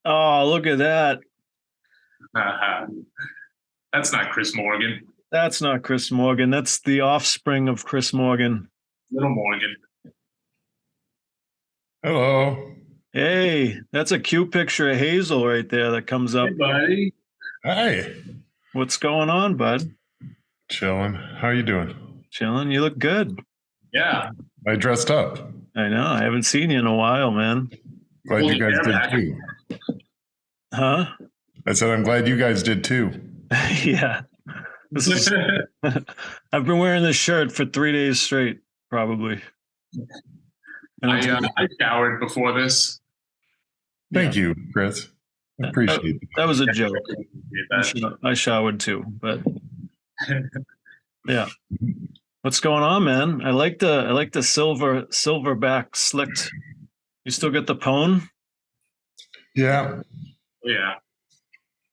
Oh, look at that. That's not Chris Morgan. That's not Chris Morgan. That's the offspring of Chris Morgan. Little Morgan. Hello. Hey, that's a cute picture of Hazel right there that comes up. Hey, buddy. Hi. What's going on, bud? Chilling. How are you doing? Chilling. You look good. Yeah. I dressed up. I know. I haven't seen you in a while, man. Glad you guys did too. Huh? I said I'm glad you guys did too. Yeah. I've been wearing this shirt for 3 days straight, probably. And I showered before this. Thank you, Chris. I appreciate it. That was a joke. I showered too, but yeah. What's going on, man? I like the silverback slicked. You still get the pone? Yeah. Yeah.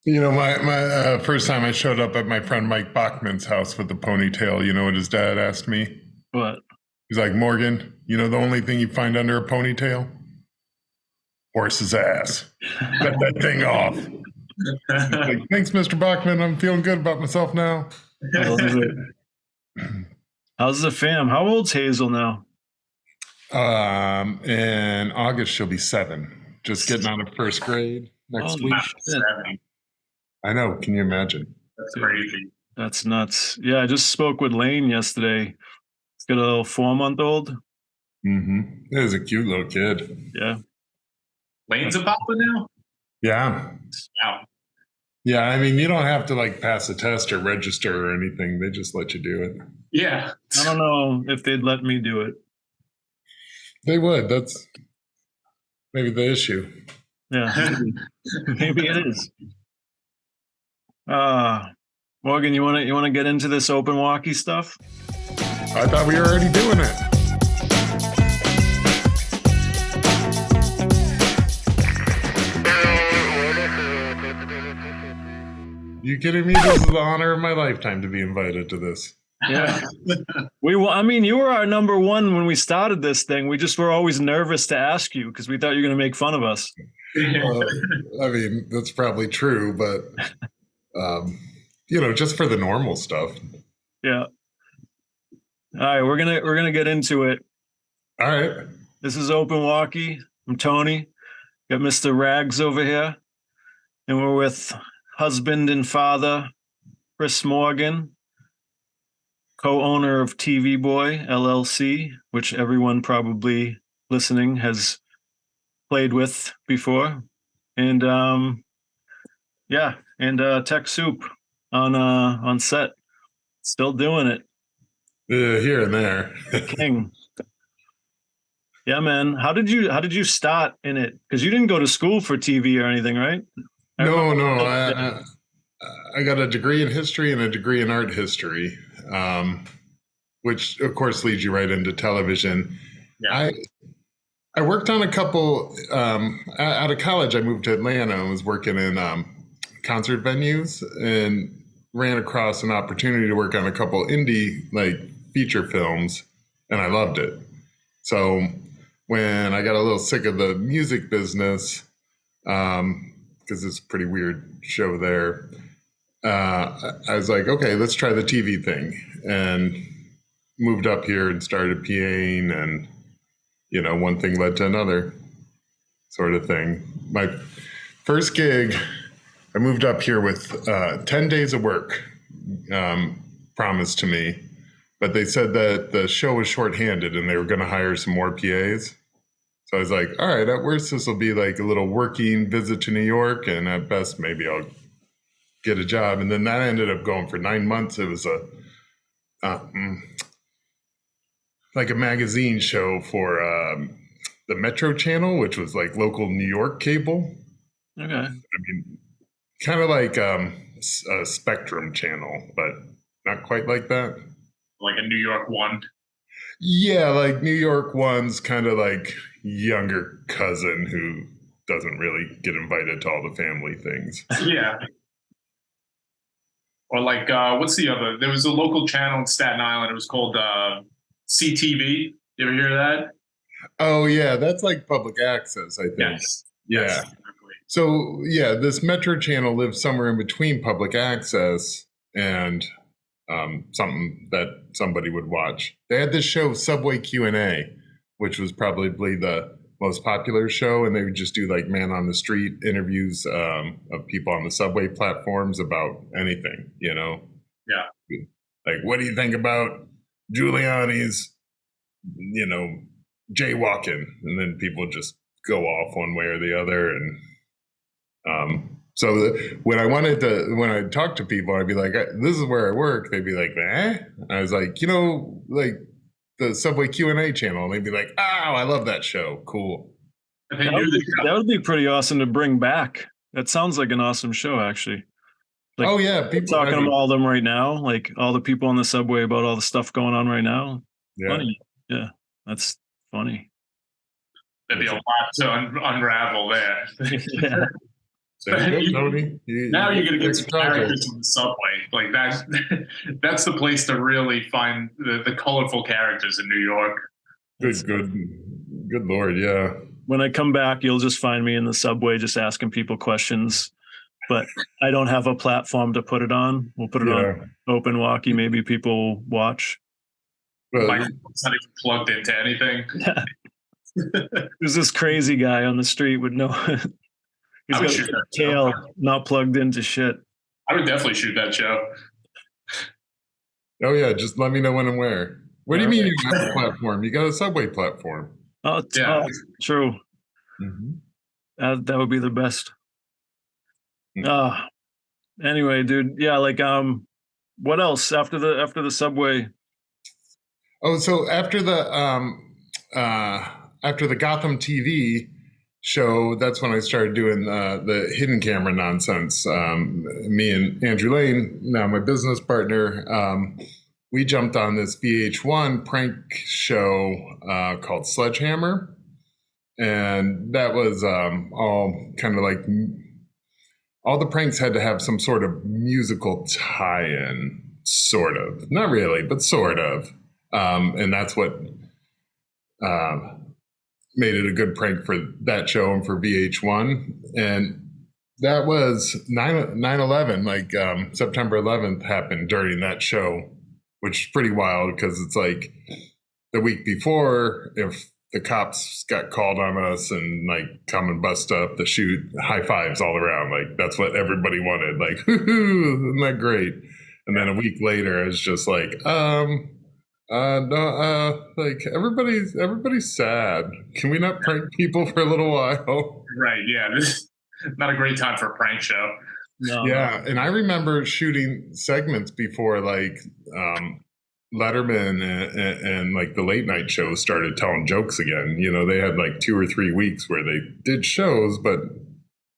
You know, my first time I showed up at my friend Mike Bachman's house with the ponytail, you know what his dad asked me? What? He's like, Morgan, you know the only thing you find under a ponytail? Horse's ass. Cut that thing off. Like, thanks, Mr. Bachman. I'm feeling good about myself now. How's the fam? How old's Hazel now? In August, she'll be 7. Just getting out of first grade next week. 7. I know. Can you imagine? That's crazy. That's nuts. Yeah, I just spoke with Lane yesterday. He's got a little 4-month-old. Mm-hmm. It is a cute little kid. Yeah. Lane's a papa now? Yeah. Wow. Yeah, I mean, you don't have to like pass a test or register or anything. They just let you do it. Yeah. I don't know if they'd let me do it. They would. That's maybe the issue. Yeah. Maybe it is. Morgan, you wanna get into this open walkie stuff? I thought we were already doing it. You kidding me? This is the honor of my lifetime to be invited to this. Yeah. I mean, you were our number one when we started this thing. We just were always nervous to ask you because we thought you were going to make fun of us. I mean, that's probably true, but you know, just for the normal stuff. Yeah. All right, we're gonna get into it. All right. This is Open Walkie. I'm Tony. Got Mr. Rags over here, and we're with husband and father Chris Morgan, co-owner of TVBOY LLC, which everyone probably listening has played with before, and Tech Soup on set, still doing it. Here and there. King. Yeah, man. How did you start in it? Because you didn't go to school for TV or anything, right? No. I got a degree in history and a degree in art history, which of course leads you right into television. Yeah. I worked on a couple. Out of college, I moved to Atlanta and was working in concert venues and ran across an opportunity to work on a couple indie like feature films, and I loved it. So when I got a little sick of the music business, because it's a pretty weird show there, I was like, okay, let's try the TV thing, and moved up here and started PAing, and you know, one thing led to another sort of thing. My first gig, I moved up here with 10 days of work promised to me, but they said that the show was shorthanded and they were going to hire some more PAs. So I was like, all right, at worst, this will be like a little working visit to New York, and at best, maybe I'll get a job. And then that ended up going for 9 months. It was like a magazine show for the Metro Channel, which was like local New York cable. Okay. I mean, kind of like a Spectrum channel, but not quite like that. Like a New York One. Yeah, like New York One's kind of like younger cousin who doesn't really get invited to all the family things. Yeah. Or like, what's the other? There was a local channel in Staten Island. It was called CTV. You ever hear that? Oh, yeah. That's like public access, I think. Yes. Yeah. Yes, exactly. So yeah, this Metro channel lives somewhere in between public access and something that somebody would watch. They had this show Subway Q&A, which was probably the most popular show, and they would just do like man on the street interviews of people on the subway platforms about anything, you know. Yeah. Like, what do you think about Giuliani's, you know, jaywalking? And then people just go off one way or the other. And when I talk to people, I'd be like, this is where I work. They'd be like, eh? I was like, you know, like the Subway Q&A channel. And they'd be like, oh, I love that show. Cool. That would be pretty awesome to bring back. That sounds like an awesome show, actually. Like, oh yeah, people talking about all of them right now, like all the people on the subway about all the stuff going on right now. Yeah. Funny. Yeah, that's funny. There'd be a lot to unravel there. Yeah. There you go, Tony. Now you're gonna get some characters on the subway. Like that's the place to really find the colorful characters in New York. Good Lord, yeah. When I come back, you'll just find me in the subway just asking people questions. But I don't have a platform to put it on. We'll put it on open walkie. Maybe people watch. Well, it's not even plugged into anything. There's this crazy guy on the street with no. He's got a tail not plugged into shit. I would definitely shoot that show. Oh yeah, just let me know when and where. What do you mean you got a platform? You got a subway platform. Oh, true. Mm-hmm. That would be the best. Anyway, dude. Yeah, like what else after the subway? Oh, so after the Gotham TV show, that's when I started doing the hidden camera nonsense. Me and Andrew Lane, now my business partner, we jumped on this VH1 prank show called Sledgehammer. And that was all kind of like, all the pranks had to have some sort of musical tie-in, sort of. Not really, but sort of. And that's what made it a good prank for that show and for VH1. And that was 9/11, like September 11th happened during that show, which is pretty wild because it's like the week before, if the cops got called on us and like come and bust up the shoot, high fives all around. Like that's what everybody wanted. Like, isn't that great? And then a week later, it's just like, no, like everybody's sad. Can we not prank people for a little while? Right. Yeah. This is not a great time for a prank show. No. Yeah. And I remember shooting segments before like Letterman and like the late night shows started telling jokes again. You know, they had like 2 or 3 weeks where they did shows, but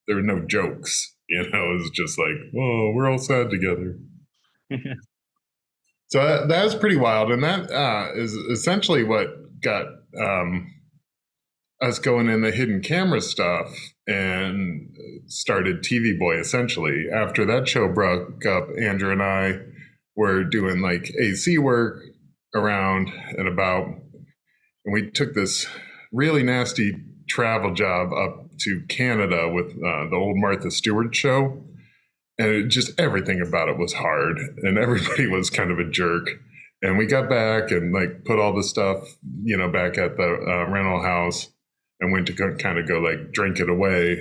there were no jokes. You know, it was just like, oh, we're all sad together. So that was pretty wild. And that is essentially what got us going in the hidden camera stuff and started TV Boy essentially. After that show broke up, Andrew and I were doing like AC work around and about. And we took this really nasty travel job up to Canada with the old Martha Stewart show. And just everything about it was hard and everybody was kind of a jerk. And we got back and like put all the stuff, you know, back at the rental house and went to kind of go like drink it away.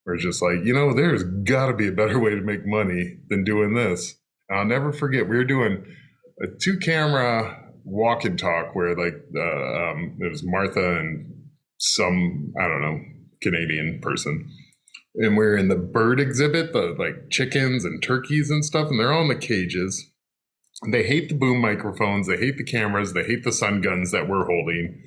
We're just like, you know, there's got to be a better way to make money than doing this. I'll never forget, we were doing a 2-camera walk and talk where like it was Martha and some, I don't know, Canadian person. And we're in the bird exhibit, the like chickens and turkeys and stuff, and they're all in the cages. They hate the boom microphones, they hate the cameras, they hate the sun guns that we're holding.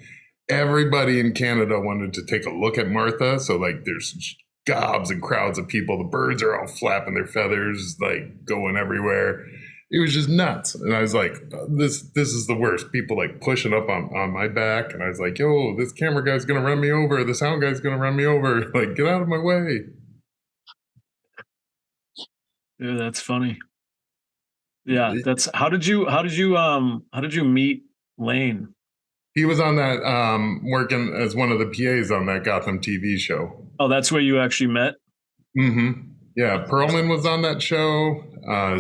Everybody in Canada wanted to take a look at Martha, so like there's gobs and crowds of people. The birds are all flapping their feathers, like going everywhere. It was just nuts. And I was like, this is the worst. People like pushing up on my back. And I was like, yo, this camera guy's going to run me over. The sound guy's going to run me over. Like, get out of my way. Yeah, that's funny. Yeah, that's how did you meet Lane? He was on that, working as one of the PAs on that Gotham TV show. Oh, that's where you actually met? Mm-hmm. Yeah, Perlman was on that show.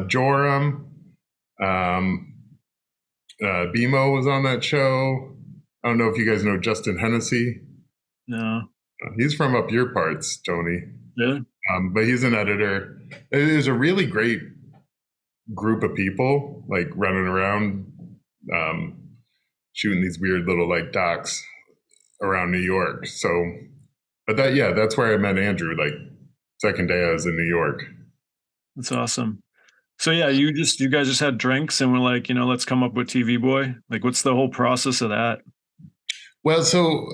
Joram, BMO was on that show. I don't know if you guys know Justin Hennessy. No. He's from up your parts, Tony. Yeah. But he's an editor. It is a really great group of people, like running around, shooting these weird little like docs around New York. So, but that's where I met Andrew. Like second day I was in New York. That's awesome. So yeah, you guys just had drinks and were like, let's come up with TV Boy. Like, what's the whole process of that? Well, so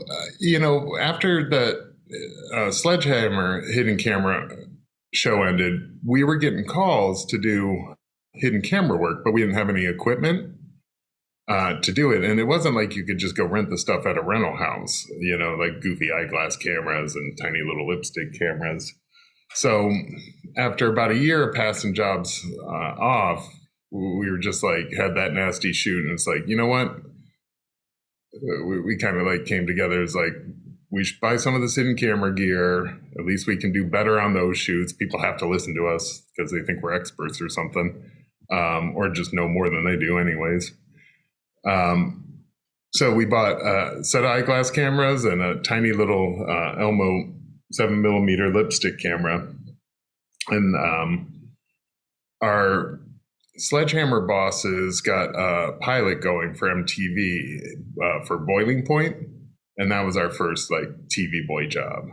after the Sledgehammer hidden camera show ended, we were getting calls to do hidden camera work, but we didn't have any equipment to do it. And it wasn't like you could just go rent the stuff at a rental house, like goofy eyeglass cameras and tiny little lipstick cameras. So after about a year of passing jobs off, we were just like, had that nasty shoot. And it's like, you know what? We kind of like came together as like, we should buy some of this hidden camera gear. At least we can do better on those shoots. People have to listen to us because they think we're experts or something, or just know more than they do anyways. So we bought a set of eyeglass cameras and a tiny little Elmo 7mm lipstick camera. And our Sledgehammer bosses got a pilot going for MTV for Boiling Point. And that was our first like TV boy job.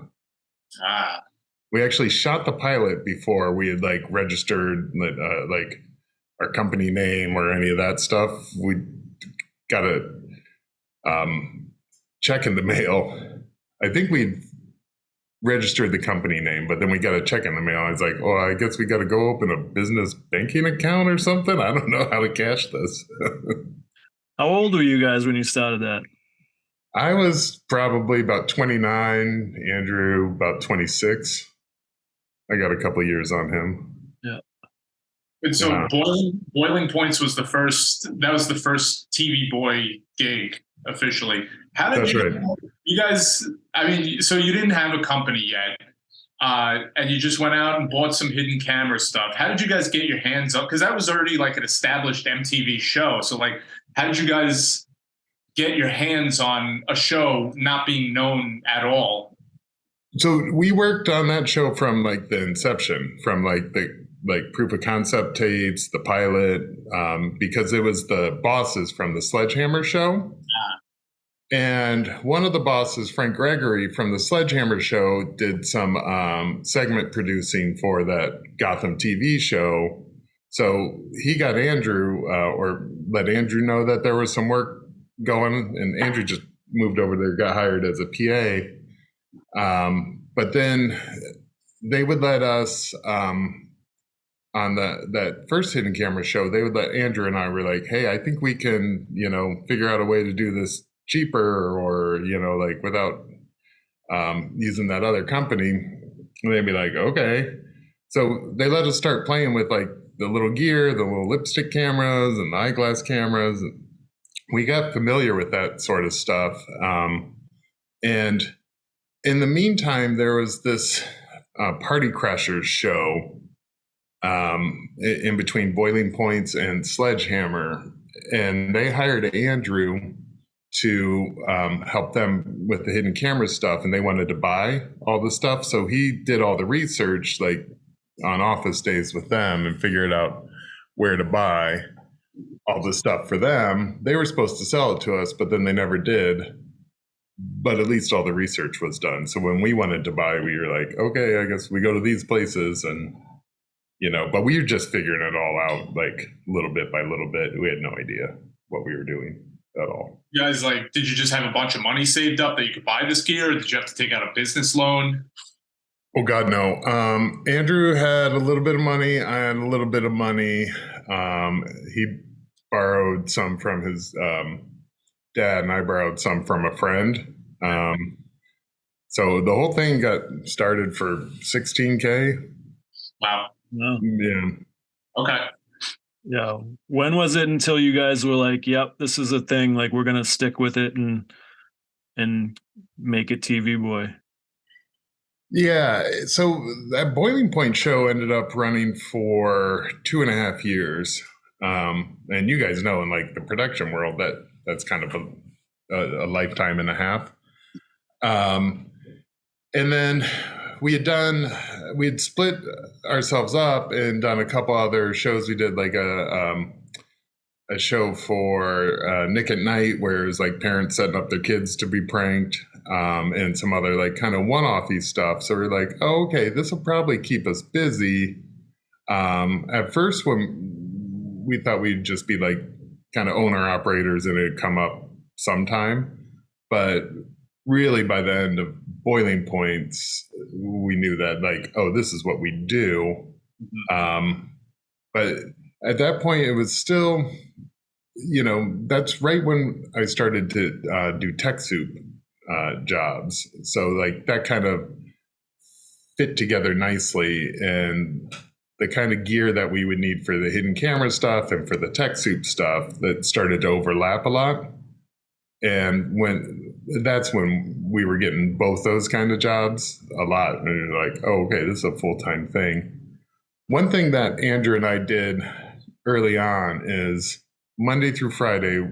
We actually shot the pilot before we had like registered like our company name or any of that stuff. We got a check in the mail. I think we'd registered the company name, but then we got a check in the mail. I was like, oh, I guess we got to go open a business banking account or something. I don't know how to cash this. How old were you guys when you started that? I was probably about 29, Andrew about 26. I got a couple of years on him. Yeah. And so Boiling Points was the first TV boy gig officially. How did you guys, I mean, so you didn't have a company yet, and you just went out and bought some hidden camera stuff. How did you guys get your hands up? Because that was already like an established MTV show. So like, how did you guys get your hands on a show not being known at all? So we worked on that show from like the inception, from like the proof of concept tapes, the pilot, because it was the bosses from the Sledgehammer show. And one of the bosses, Frank Gregory from the Sledgehammer show, did some segment producing for that Gotham TV show. So he got Andrew, or let Andrew know that there was some work going, and Andrew just moved over there, got hired as a PA. But then they would let us, on that first hidden camera show, they would let Andrew and I were like, hey, I think we can, figure out a way to do this cheaper or, like without using that other company. And they'd be like, okay. So they let us start playing with like the little gear, the little lipstick cameras and the eyeglass cameras. We got familiar with that sort of stuff. And in the meantime, there was this Party Crashers show in between Boiling Points and Sledgehammer. And they hired Andrew to help them with the hidden camera stuff. And they wanted to buy all the stuff. So he did all the research, like on office days with them, and figured out where to buy all the stuff for them. They were supposed to sell it to us, but then they never did. But at least all the research was done. So when we wanted to buy, we were like, okay, I guess we go to these places, and but we were just figuring it all out, like little bit by little bit. We had no idea what we were doing at all. You guys, like, did you just have a bunch of money saved up that you could buy this gear, or did you have to take out a business loan? Oh God, no. Andrew had a little bit of money. I had a little bit of money. He borrowed some from his dad, and I borrowed some from a friend. So the whole thing got started for $16K. Wow. Yeah. Okay. Yeah. When was it until you guys were like, yep, this is a thing, like we're gonna stick with it and make it TV Boy? Yeah, so that Boiling Point show ended up running for 2.5 years. And you guys know in like the production world that's kind of a lifetime and a half. And then we had split ourselves up and done a couple other shows. We did like a show for Nick at Night, where it was like parents setting up their kids to be pranked, and some other like kind of one-offy stuff. So we're like, oh, okay, this will probably keep us busy. At first, when we thought we'd just be like kind of owner operators and it'd come up sometime, but really by the end of Boiling Points, we knew that like, oh, this is what we do. But at that point, it was still, that's right when I started to do Tech Soup jobs. So like that kind of fit together nicely, and the kind of gear that we would need for the hidden camera stuff and for the Tech Soup stuff that started to overlap a lot. And that's when we were getting both those kind of jobs a lot. And you're like, oh, okay, this is a full-time thing. One thing that Andrew and I did early on is Monday through Friday,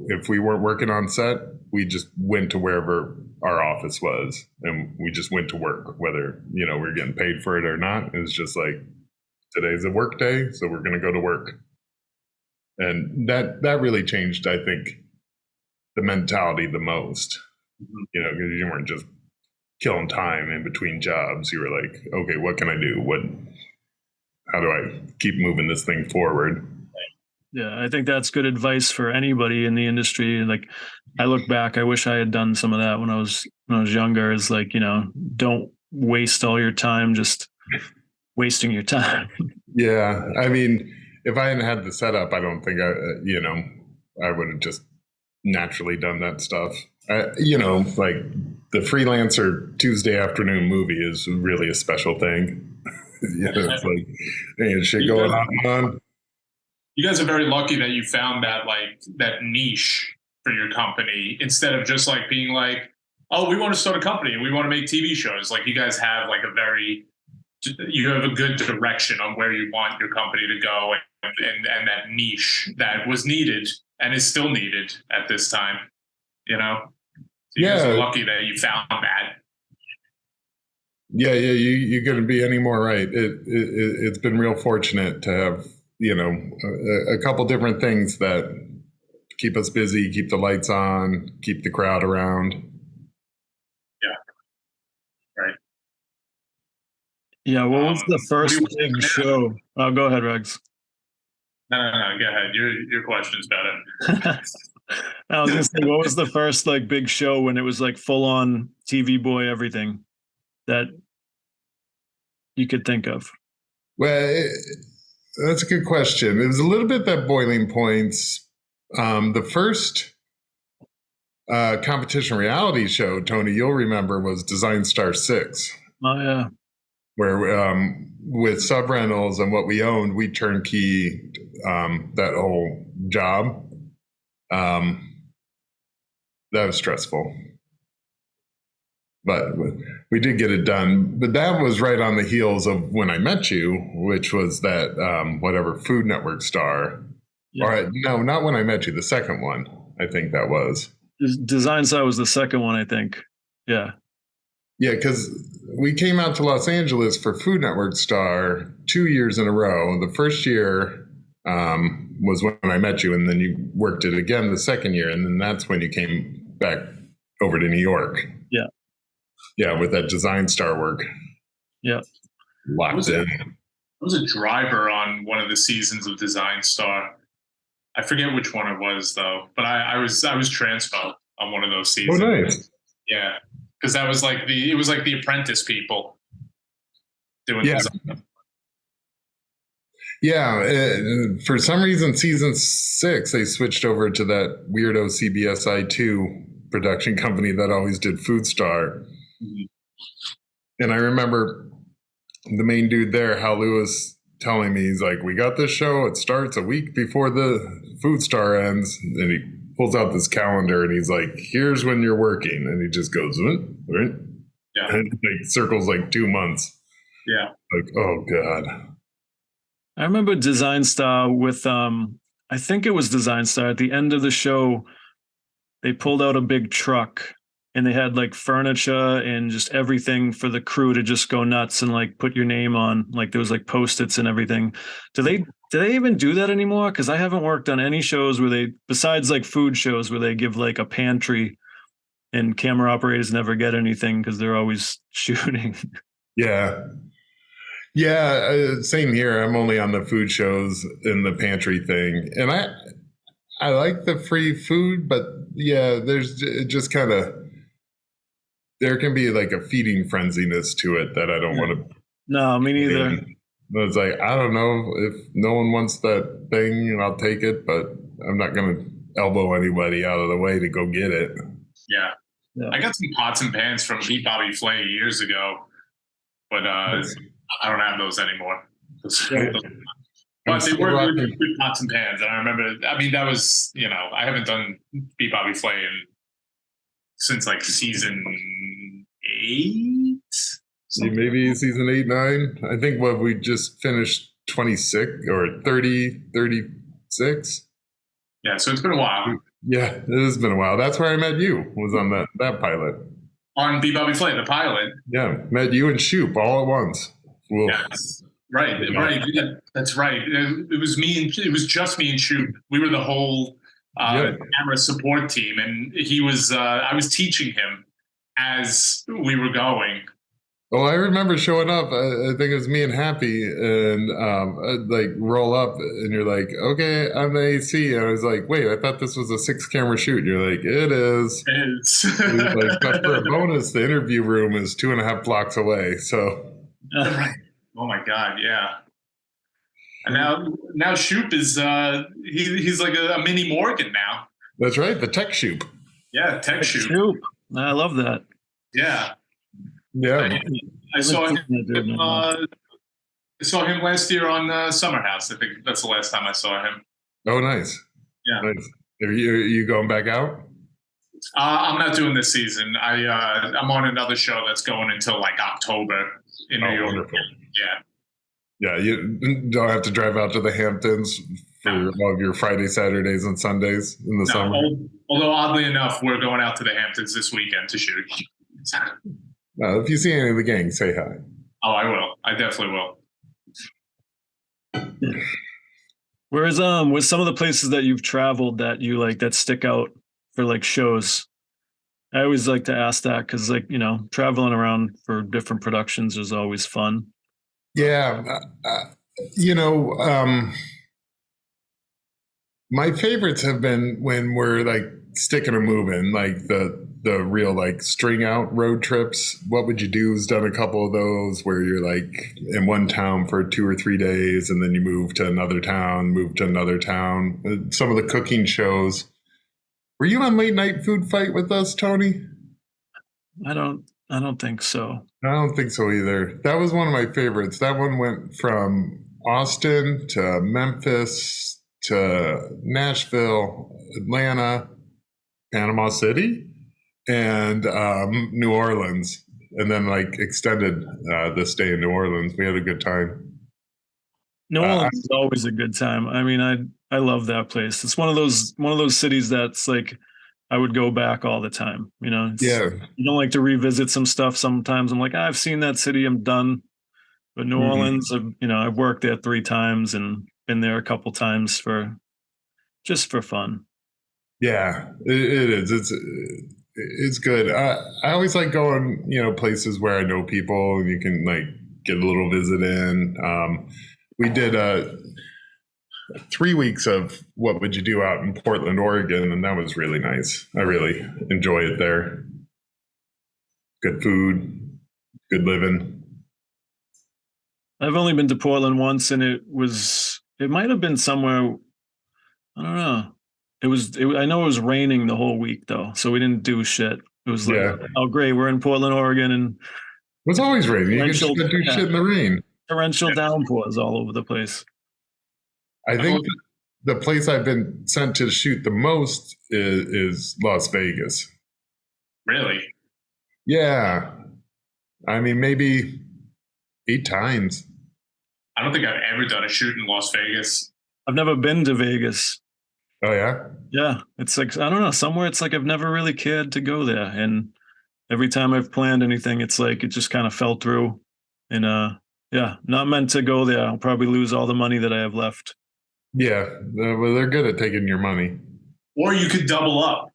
if we weren't working on set, we just went to wherever our office was, and we just went to work, whether, we were getting paid for it or not. It was just like, today's a work day, so we're going to go to work. And that really changed, I think, the mentality the most, because you weren't just killing time in between jobs. You were like, okay, what can I do? How do I keep moving this thing forward? Yeah, I think that's good advice for anybody in the industry. Like, I look back, I wish I had done some of that when I was younger. Is like, don't waste all your time just wasting your time. Yeah, I mean, if I hadn't had the setup, I don't think I would have just naturally done that stuff. Like the Freelancer Tuesday afternoon movie is really a special thing. It's like, hey, shit going on. You guys are very lucky that you found that niche for your company, instead of just like being like, oh, we want to start a company and we want to make TV shows. Like, you guys have like you have a good direction on where you want your company to go, and that niche that was needed and is still needed at this time, So you guys are lucky that you found that. Yeah, you're going to be any more right. It's been real fortunate to have, a couple different things that keep us busy, keep the lights on, keep the crowd around. Yeah. Right. Yeah. What was the first big show? Oh, go ahead, Regs. No, go ahead. Your question's better. I was gonna say, what was the first like big show when it was like full on TV Boy everything that you could think of? Well, that's a good question. It was a little bit that Boiling Points. The first competition reality show, Tony, you'll remember, was Design Star 6. Oh, yeah. Where with sub rentals and what we owned, we turnkey that whole job. That was stressful. But we did get it done. But that was right on the heels of When I Met You, which was that whatever Food Network star. Yeah. Or no, not When I Met You, the second one. I think that was. Design Side was the second one, I think. Yeah. Yeah, because we came out to Los Angeles for Food Network Star 2 years in a row. The first year was When I Met You, and then you worked it again the second year, and then that's when you came back over to New York. Yeah. Yeah, with that Design Star work. Yeah. Locked in. I was a driver on one of the seasons of Design Star. I forget which one it was though, but I was transpo on one of those seasons. Oh, nice. Yeah, because that was like it was like the Apprentice people doing design. Yeah, for some reason, season 6 they switched over to that weirdo CBSI2 production company that always did Food Star. And I remember the main dude there, Hal Lewis, telling me, he's like, we got this show. It starts a week before the Food Star ends. And he pulls out this calendar and he's like, here's when you're working. And he just goes, right? Yeah. And like circles like 2 months. Yeah. Like, oh God. I remember Design Star with, I think it was Design Star at the end of the show, they pulled out a big truck and they had like furniture and just everything for the crew to just go nuts and like put your name on. Like there was like Post-its and everything. Do they even do that anymore? Because I haven't worked on any shows where they, besides like food shows where they give like a pantry and camera operators never get anything because they're always shooting. Yeah. Yeah, same here. I'm only on the food shows and the pantry thing. And I like the free food, but yeah, there's just kind of, there can be like a feeding frenziness to it that I don't want to. No, me neither. It's like, I don't know, if no one wants that thing, I'll take it, but I'm not going to elbow anybody out of the way to go get it. Yeah. I got some pots and pans from Beat Bobby Flay years ago, but I don't have those anymore. But they were good pots and pans. And I remember, I mean, that was, I haven't done Beat Bobby Flay since like season 8. Maybe season 8, 9. I think we just finished 26 or 30, 36. Yeah, so it's been a while. Yeah, it has been a while. That's where I met you, was on that pilot. On Beat Bobby Flay, the pilot. Yeah, met you and Shoop all at once. Whoa. Yes. Right. Yeah, that's right. It was just me and Shoop. We were the whole camera support team, and he was. I was teaching him as we were going. Well, I remember showing up. I think it was me and Happy, and I'd like roll up, and you're like, "Okay, I'm the AC." And I was like, "Wait, I thought this was a 6-camera shoot." And you're like, "It is." It is. Like, but for a bonus, the interview room is 2.5 blocks away. So. Right. Oh my God! Yeah. And now Shoop is he's like a mini Morgan now. That's right, the tech Shoop. Yeah, tech Shoop. I love that. Yeah. Yeah. I saw him. I saw him last year on Summer House. I think that's the last time I saw him. Oh, nice. Yeah. Nice. Are you going back out? I'm not doing this season. I'm on another show that's going until like October in New York. Wonderful. Yeah. Yeah, you don't have to drive out to the Hamptons for all of your Fridays, Saturdays, and Sundays in the summer. Although oddly enough, we're going out to the Hamptons this weekend to shoot. If you see any of the gang, say hi. Oh, I will. I definitely will. Whereas with some of the places that you've traveled that you like that stick out for like shows, I always like to ask that because like, traveling around for different productions is always fun. Yeah. My favorites have been when we're like sticking or moving, like the real like string out road trips. What Would You Do has done a couple of those where you're like in one town for 2 or 3 days and then you move to another town. Some of the cooking shows. Were you on Late Night Food Fight with us, Tony? I don't think so. I don't think so either. That was one of my favorites. That one went from Austin to Memphis to Nashville, Atlanta, Panama City, and New Orleans, and then like extended the stay in New Orleans. We had a good time. New Orleans is always a good time. I mean, I love that place. It's one of those cities that's like I would go back all the time. You don't like to revisit some stuff. Sometimes I'm like, I've seen that city, I'm done. But New Orleans, I've worked there 3 times and been there a couple times for fun. Yeah, it is. It's good. I always like going, places where I know people and you can like get a little visit in. We did 3 weeks of What Would You Do out in Portland, Oregon, and that was really nice. I really enjoy it there. Good food, good living. I've only been to Portland once, and it might have been somewhere, I don't know. I know it was raining the whole week though, so we didn't do shit. It was like, oh great, we're in Portland, Oregon, and it was always raining. You can just do shit in the rain. torrential downpours all over the place. I think the place I've been sent to shoot the most is Las Vegas. Really? Yeah. I mean, maybe 8 times. I don't think I've ever done a shoot in Las Vegas. I've never been to Vegas. Oh, yeah? Yeah. It's like, I don't know, somewhere it's like I've never really cared to go there. And every time I've planned anything, it's like it just kind of fell through. And yeah, not meant to go there. I'll probably lose all the money that I have left. Yeah. Well, they're good at taking your money. Or you could double up.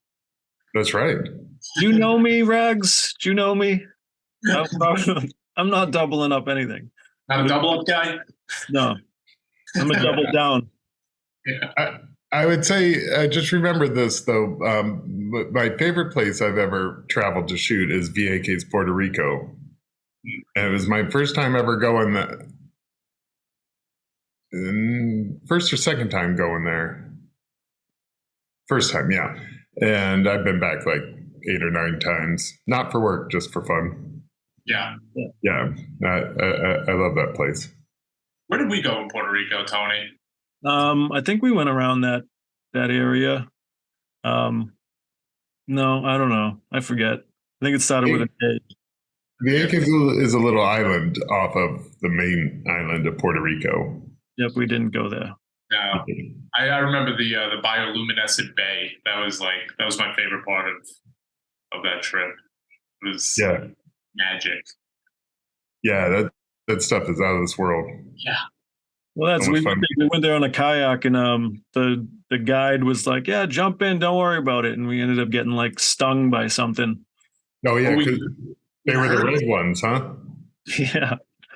That's right. Do you know me, Rags? Do you know me? I'm not doubling up anything. Not a double up guy? No. I'm a double down. Yeah. I would say, just remember this, though. My favorite place I've ever traveled to shoot is VAK's Puerto Rico. And it was my first time ever going there. First or second time going there. First time, yeah. And I've been back like 8 or 9 times. Not for work, just for fun. Yeah. Yeah. I love that place. Where did we go in Puerto Rico, Tony? I think we went around that area. No, I don't know. I forget. I think it started with a K. Vieques is a little island off of the main island of Puerto Rico. Yep, we didn't go there. No, I remember the bioluminescent bay. That was my favorite part of that trip. It was magic. Yeah, that stuff is out of this world. Yeah. Well, we went there on a kayak, and the guide was like, "Yeah, jump in, don't worry about it." And we ended up getting like stung by something. Oh yeah, because they were the red ones, huh? Yeah.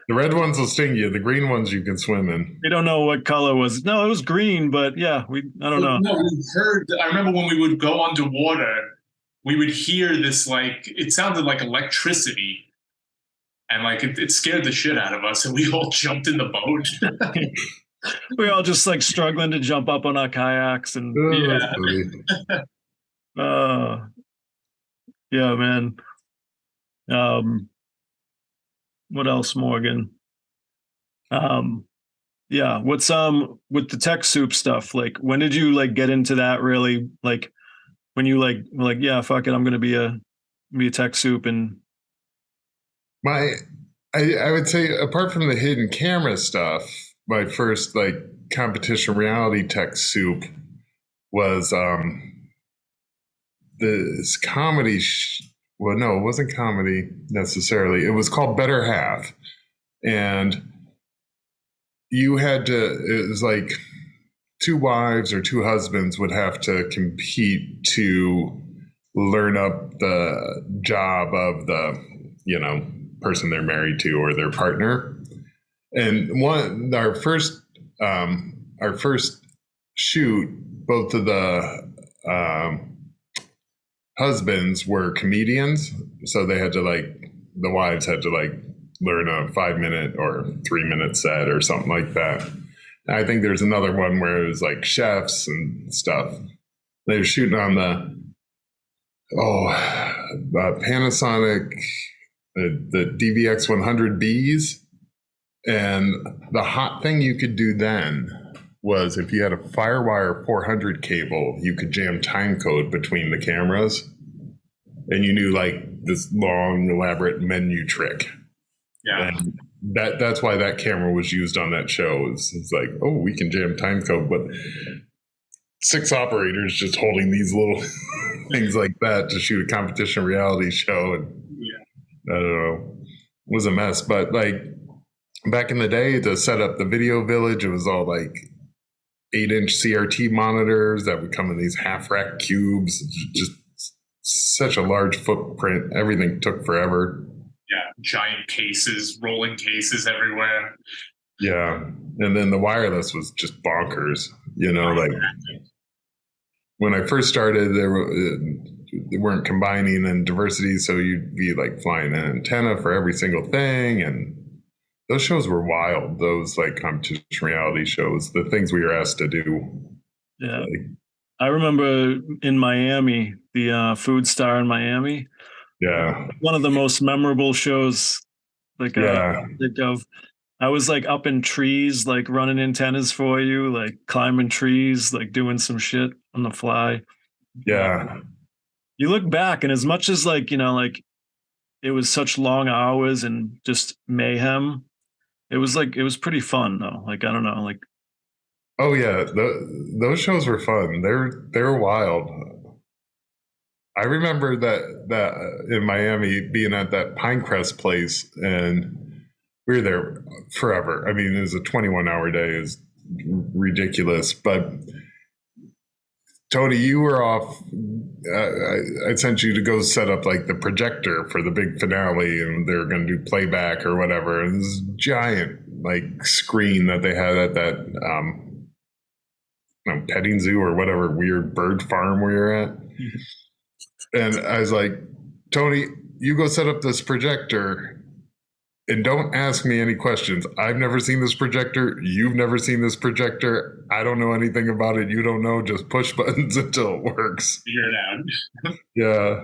The red ones will sting you. The green ones you can swim in. We don't know what color was. No, it was green, but yeah, I don't know. No, we heard. I remember when we would go underwater, we would hear this it sounded like electricity. And it scared the shit out of us, and we all jumped in the boat. We all just struggling to jump up on our kayaks, and yeah, man. What else, Morgan? Yeah, what's with the tech soup stuff? Like, when did you get into that really? Like, when you yeah, fuck it, I'm gonna be a tech soup. And I would say, apart from the hidden camera stuff, my first competition reality tech soup was this comedy. Well, no, it wasn't comedy necessarily. It was called Better Half, and you had to. It was like 2 wives or 2 husbands would have to compete to learn up the job of the person they're married to or their partner. And our first shoot, both of the husbands were comedians, so they had to the wives had to learn a 5-minute or 3-minute set or something like that. And I think there's another one where it was chefs and stuff. They were shooting on the Panasonic, the DVX 100Bs. And the hot thing you could do then was, if you had a Firewire 400 cable, you could jam time code between the cameras, and you knew this long, elaborate menu trick. Yeah. And that's why that camera was used on that show. It's we can jam time code, but 6 operators just holding these little things like that to shoot a competition reality show. And I don't know, it was a mess. But back in the day, to set up the video village, it was all 8-inch CRT monitors that would come in these half-rack cubes. Just such a large footprint. Everything took forever. Yeah, giant cases, rolling cases everywhere. Yeah, and then the wireless was just bonkers. When I first started, they weren't combining in diversity, so you'd be flying an antenna for every single thing, and those shows were wild. Those competition reality shows, the things we were asked to do. Yeah, I remember in Miami, the Food Star in Miami. Yeah, one of the most memorable shows I think of. I was like up in trees, like running antennas for you, like climbing trees, like doing some shit on the fly. Yeah. You look back, and as much as like, like it was such long hours and just mayhem, it was pretty fun though. Like, I don't know, like, Oh yeah, those shows were fun. They were wild. I remember that in Miami being at that Pinecrest place, and we were there forever. I mean, it was a 21-hour day. It was ridiculous. But Tony, you were off. I sent you to go set up like the projector for the big finale, and they were going to do playback or whatever. And this giant like screen that they had at that petting zoo or whatever weird bird farm we were at. And I was like, Tony, you go set up this projector and don't ask me any questions. I've never seen this projector. You've never seen this projector. I don't know anything about it. You don't know. Just push buttons until it works. Figure it out. Yeah.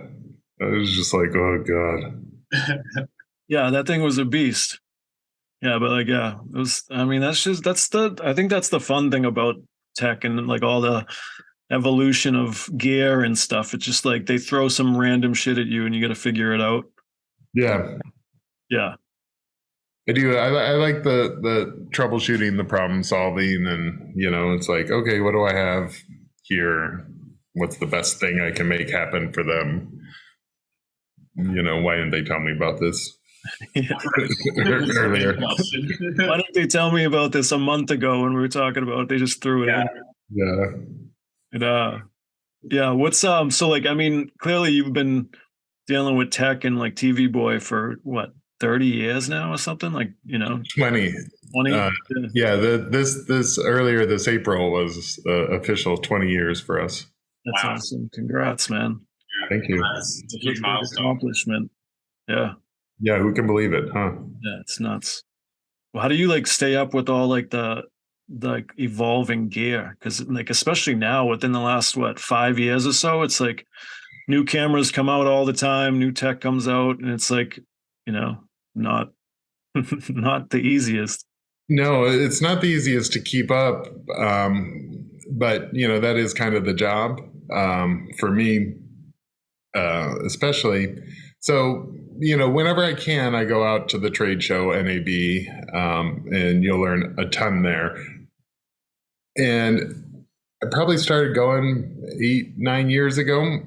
I was just like, oh God. Yeah, that thing was a beast. Yeah, but like, yeah, it was, I mean, I think that's the fun thing about tech and like all the evolution of gear and stuff. It's just like they throw some random shit at you and you got to figure it out. Yeah. Yeah. I do. I like the troubleshooting, the problem solving, and it's like, okay, what do I have here? What's the best thing I can make happen for them? Why didn't they tell me about this earlier? Why didn't they tell me about this a month ago when we were talking about it? They just threw it in. Yeah. And yeah. What's so like, I mean, clearly you've been dealing with tech and like TV Boy for what, 30 years now or something, like 20. Yeah, this earlier this April was official 20 years for us. That's awesome. Congrats, man. Thank you. That's a huge milestone. Accomplishment. Yeah. Yeah, who can believe it, huh? Yeah, it's nuts. Well, how do you like stay up with all like the like evolving gear? Because like especially now within the last 5 years or so, it's like new cameras come out all the time, new tech comes out, and it's like not not the easiest. No, it's not the easiest to keep up, but that is kind of the job for me, especially. So whenever I can, I go out to the trade show NAB, and you'll learn a ton there. And I probably started going 8-9 years ago,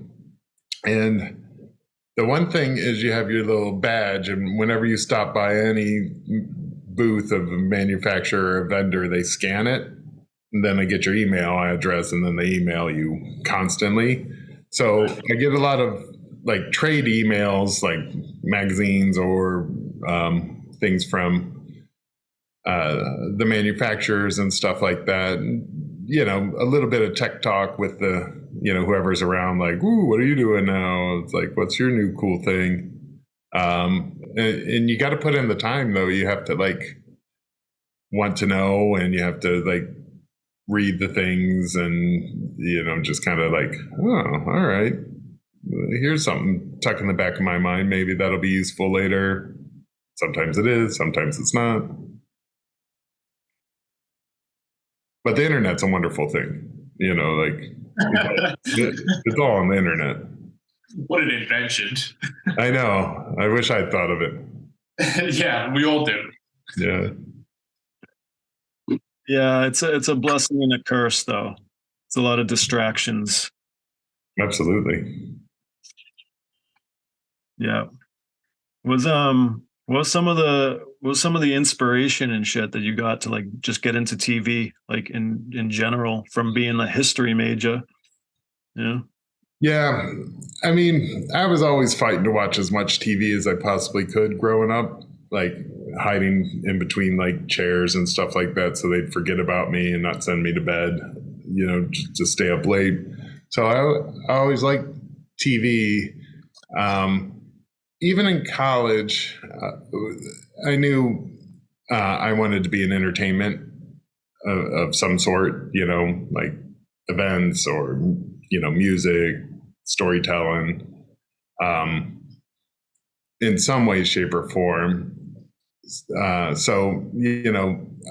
and the one thing is you have your little badge, and whenever you stop by any booth of a manufacturer or vendor, they scan it, and then they get your email address, and then they email you constantly. So I get a lot of like trade emails, like magazines or things from the manufacturers and stuff like that. A little bit of tech talk with the whoever's around, like, ooh, what are you doing now? It's like, what's your new cool thing? And you got to put in the time, though. You have to like want to know, and you have to like read the things, and just kind of like, oh, all right, here's something tucked in the back of my mind. Maybe that'll be useful later. Sometimes it is, sometimes it's not. But the internet's a wonderful thing, like it's all on the internet. What an invention. I know. I wish I'd thought of it. Yeah, we all do. Yeah. Yeah, it's a blessing and a curse, though. It's a lot of distractions. Absolutely. Yeah. What was some of the inspiration and shit that you got to like just get into TV, like in general, from being a history major? Yeah. I mean, I was always fighting to watch as much TV as I possibly could growing up, like hiding in between like chairs and stuff like that, so they'd forget about me and not send me to bed, to stay up late. So I always liked TV. Even in college, I knew I wanted to be in entertainment of some sort, like events or, music, storytelling, in some way, shape, or form. So,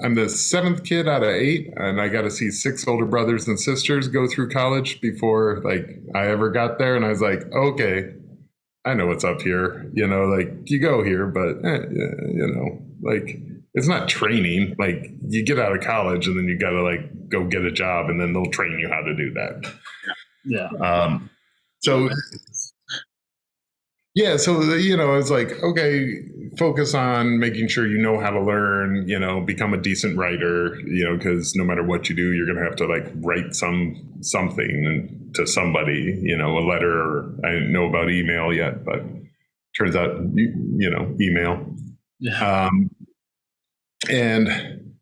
I'm the seventh kid out of 8, and I got to see 6 older brothers and sisters go through college before like I ever got there. And I was like, okay, I know what's up here, like you go here, but like it's not training. Like you get out of college and then you got to like go get a job and then they'll train you how to do that. Yeah. So yeah, so it's like, okay, focus on making sure you know how to learn, become a decent writer, because no matter what you do, you're gonna have to like write something to somebody, a letter. Or I didn't know about email yet, but turns out email. Yeah. And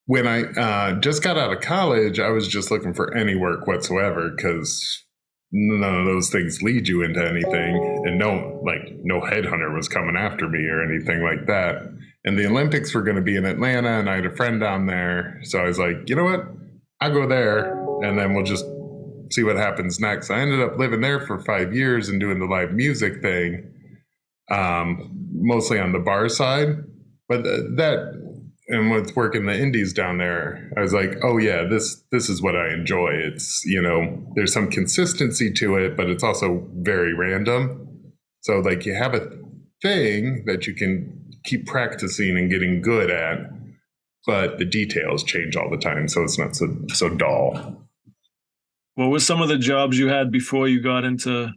when I just got out of college, I was just looking for any work whatsoever because none of those things lead you into anything, and no headhunter was coming after me or anything like that. And the Olympics were going to be in Atlanta, and I had a friend down there, so I was like, you know what, I'll go there and then we'll just see what happens next. I ended up living there for 5 years and doing the live music thing, mostly on the bar side, but and with working the indies down there, I was like, oh yeah, this is what I enjoy. It's, there's some consistency to it, but it's also very random. So like you have a thing that you can keep practicing and getting good at, but the details change all the time. So it's not so dull. What were some of the jobs you had before you got into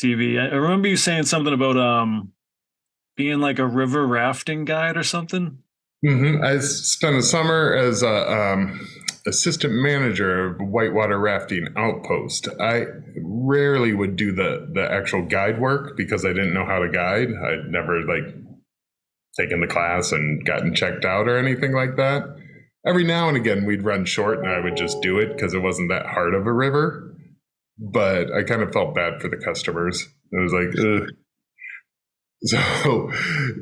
TV? I remember you saying something about being like a river rafting guide or something. Mm-hmm. I spent a summer as a assistant manager of whitewater rafting outpost. I rarely would do the actual guide work because I didn't know how to guide. I'd never like taken the class and gotten checked out or anything like that. Every now and again we'd run short and I would just do it because it wasn't that hard of a river. But I kind of felt bad for the customers. It was like, ugh. So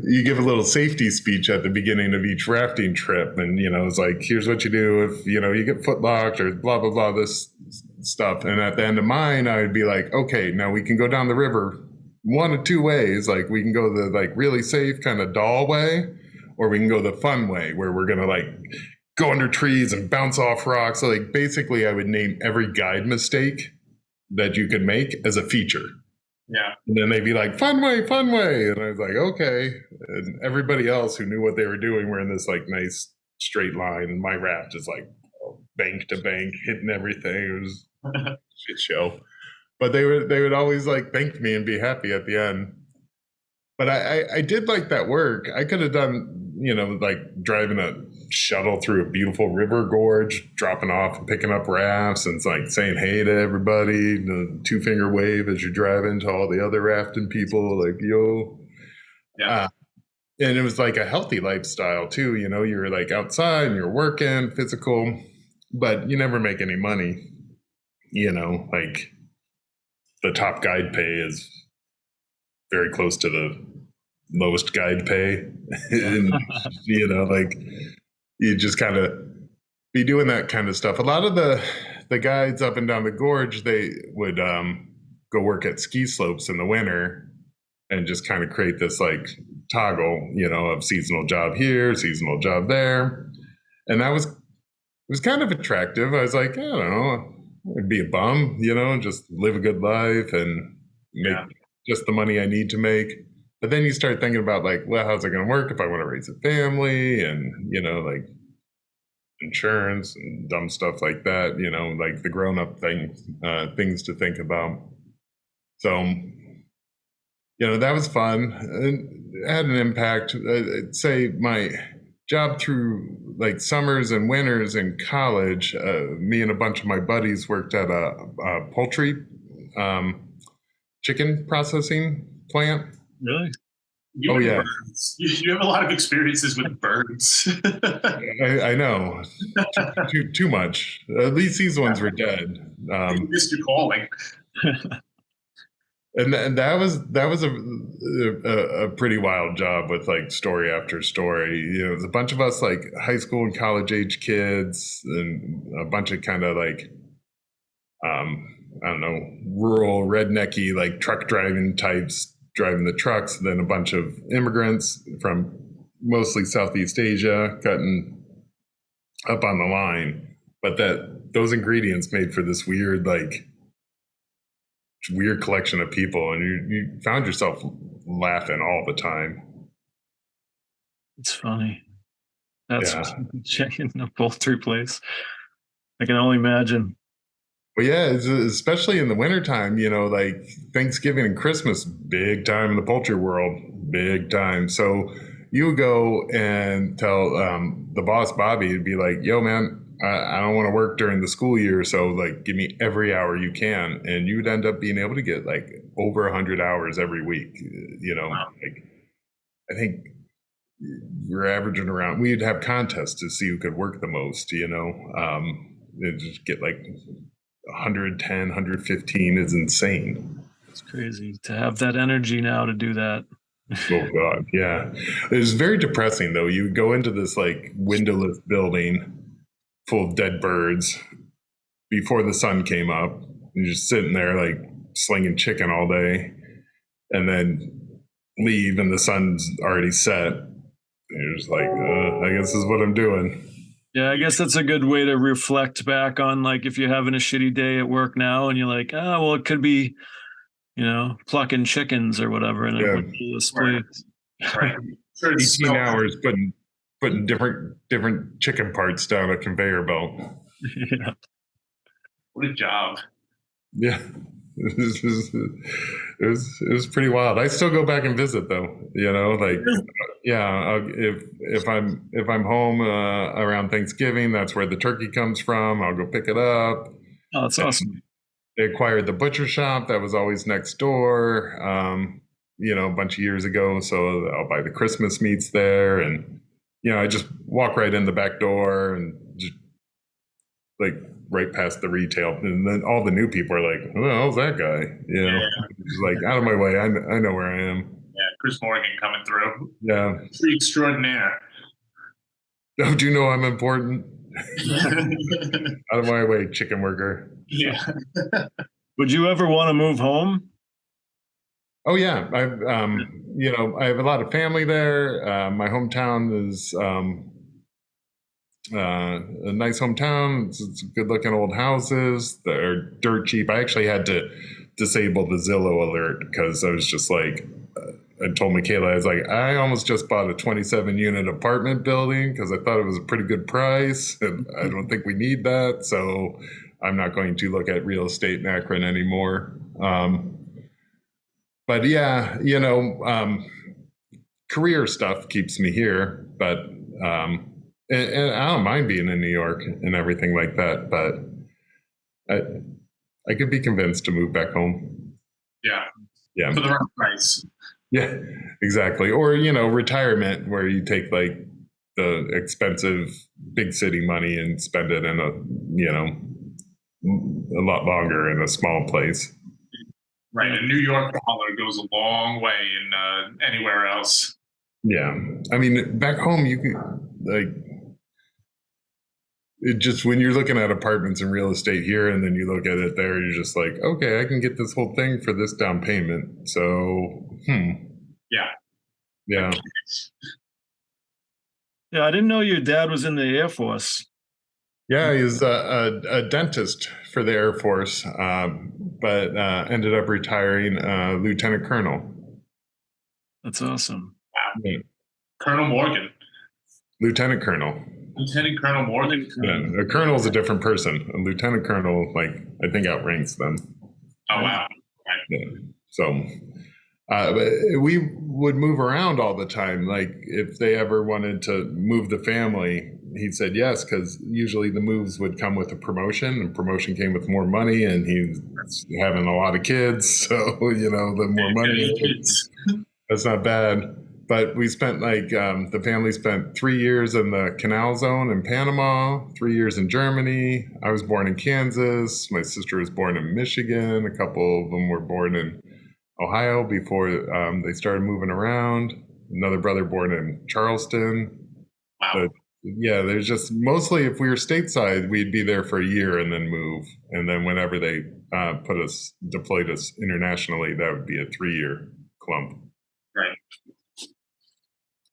you give a little safety speech at the beginning of each rafting trip. And, it's like, here's what you do if, you get footlocked or blah, blah, blah, this stuff. And at the end of mine, I would be like, okay, now we can go down the river one of 2 ways. Like we can go the like really safe kind of dull way, or we can go the fun way where we're going to like go under trees and bounce off rocks. So like basically I would name every guide mistake that you could make as a feature. Yeah. And then they'd be like, fun way, fun way. And I was like, okay. And everybody else who knew what they were doing were in this like nice straight line. And my raft is like bank to bank, hitting everything. It was a shit show. But they would always like thank me and be happy at the end. But I did like that work. I could have done, like driving a shuttle through a beautiful river gorge, dropping off and picking up rafts and like saying hey to everybody, the 2-finger wave as you drive into all the other rafting people, like, yo. Yeah. And it was like a healthy lifestyle too. You're like outside and you're working physical, but you never make any money. Like the top guide pay is very close to the lowest guide pay. And, like you just kind of be doing that kind of stuff. A lot of the guides up and down the gorge, they would go work at ski slopes in the winter and just kind of create this like toggle, of seasonal job here, seasonal job there. And it was kind of attractive. I was like, I don't know, I'd be a bum, just live a good life and make just the money I need to make. But then you start thinking about like, well, how's it going to work if I want to raise a family and, like insurance and dumb stuff like that, like the grown-up things to think about. So, that was fun. It had an impact. I'd say my job through like summers and winters in college, me and a bunch of my buddies worked at a poultry chicken processing plant. Really? Yeah. You have a lot of experiences with birds. I know. Too much. At least these ones were dead. You missed your calling. And that was a pretty wild job with like story after story. It was a bunch of us like high school and college age kids, and a bunch of kind of like I don't know, rural rednecky like truck driving types driving the trucks. Then a bunch of immigrants from mostly Southeast Asia, cutting up on the line. But those ingredients made for this weird collection of people, and you found yourself laughing all the time. It's funny. That's checking the poultry place. I can only imagine. Well, yeah, especially in the wintertime, like Thanksgiving and Christmas, big time in the poultry world, big time. So you would go and tell the boss, Bobby, to be like, yo, man, I don't want to work during the school year. So like, give me every hour you can. And you would end up being able to get like over 100 hours every week. Wow. Like, I think we're averaging around, we'd have contests to see who could work the most, and just get like 110, 115 is insane. It's crazy to have that energy now to do that. Oh God, yeah. It's very depressing though. You go into this like windowless building full of dead birds before the sun came up. You're just sitting there like slinging chicken all day, and then leave and the sun's already set. You're just like, I guess this is what I'm doing. Yeah, I guess that's a good way to reflect back on, like, if you're having a shitty day at work now and you're like, oh, well, it could be, plucking chickens or whatever. And it would be this place. Right. Sure, 18 hours putting different chicken parts down a conveyor belt. Yeah. What a job. Yeah. It was pretty wild. I still go back and visit though, if I'm home around Thanksgiving, that's where the turkey comes from. I'll go pick it up. Oh, that's awesome. They acquired the butcher shop that was always next door, a bunch of years ago. So I'll buy the Christmas meats there, and I just walk right in the back door and just like right past the retail, and then all the new people are like, "Oh, how's that guy?" Just like, out of my way. I know where I am. Yeah, Chris Morgan coming through. Yeah, pretty extraordinaire. Oh, do you know I'm important? Out of my way, chicken worker. Yeah. Would you ever want to move home? Oh yeah, I have a lot of family there. My hometown is a nice hometown. It's good looking old houses. They're dirt cheap. I actually had to disable the Zillow alert because I was just like, I told Michaela, I was like, I almost just bought a 27 unit apartment building because I thought it was a pretty good price, and I don't think we need that. So I'm not going to look at real estate in Akron anymore. But yeah, career stuff keeps me here, but and I don't mind being in New York and everything like that, but I could be convinced to move back home. Yeah. Yeah. For the right price. Yeah, exactly. Or, retirement where you take like the expensive big city money and spend it in a lot longer in a small place. Right. A New York dollar goes a long way in anywhere else. Yeah. I mean, back home, you can like, it just, when you're looking at apartments and real estate here, and then you look at it there, you're just like, okay, I can get this whole thing for this down payment. So, Yeah. Yeah. Yeah, I didn't know your dad was in the Air Force. Yeah, he was a dentist for the Air Force, but ended up retiring lieutenant colonel. That's awesome. Wow. Yeah. Colonel Morgan. Lieutenant colonel. Lieutenant Colonel Morgan. Yeah, a colonel is a different person. A lieutenant colonel, I think, outranks them. Oh, wow. Right. Yeah. So we would move around all the time. Like, if they ever wanted to move the family, he said yes, because usually the moves would come with a promotion, and promotion came with more money, and he's having a lot of kids. So, the more money, that's not bad. But we spent the family spent 3 years in the Canal Zone in Panama, 3 years in Germany. I was born in Kansas. My sister was born in Michigan. A couple of them were born in Ohio before they started moving around. Another brother born in Charleston. Wow. But yeah, there's just mostly, if we were stateside, we'd be there for a year and then move. And then whenever they deployed us internationally, that would be a 3-year clump. Right.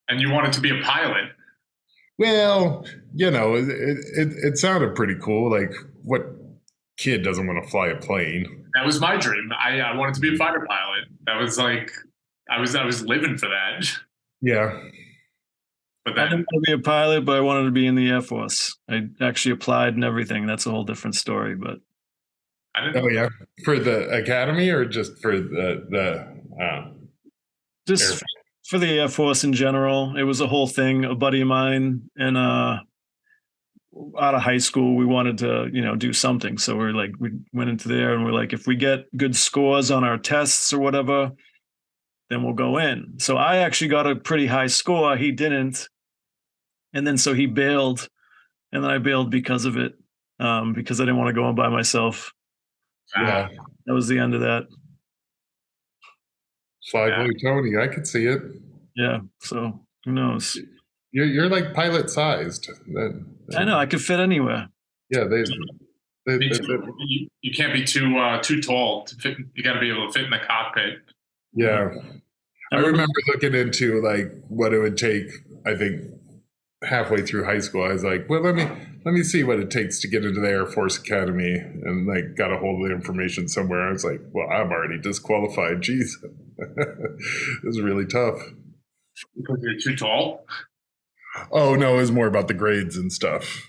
And you wanted to be a pilot. Well, it sounded pretty cool. Like, what kid doesn't want to fly a plane? That was my dream. I wanted to be a fighter pilot. That was like, I was living for that. Yeah. But I didn't want to be a pilot, but I wanted to be in the Air Force. I actually applied and everything. That's a whole different story. But oh yeah, for the academy or just for the just for the Air Force in general. It was a whole thing. A buddy of mine and out of high school, we wanted to do something. So we went into there and we're like, if we get good scores on our tests or whatever, then we'll go in. So I actually got a pretty high score. He didn't. And then so he bailed, and then I bailed because of it, because I didn't want to go in by myself. Yeah. That was the end of that. Boy Tony, I could see it. Yeah. So who knows? You're like pilot sized. I know. I could fit anywhere. Yeah. You can't be too tall to fit. You got to be able to fit in the cockpit. Yeah. I remember looking into like what it would take. I think halfway through high school, I was like, well, let me see what it takes to get into the Air Force Academy, and like got a hold of the information somewhere. I was like, well, I'm already disqualified. Jeez. It was really tough. Because you're too tall? Oh no, it was more about the grades and stuff.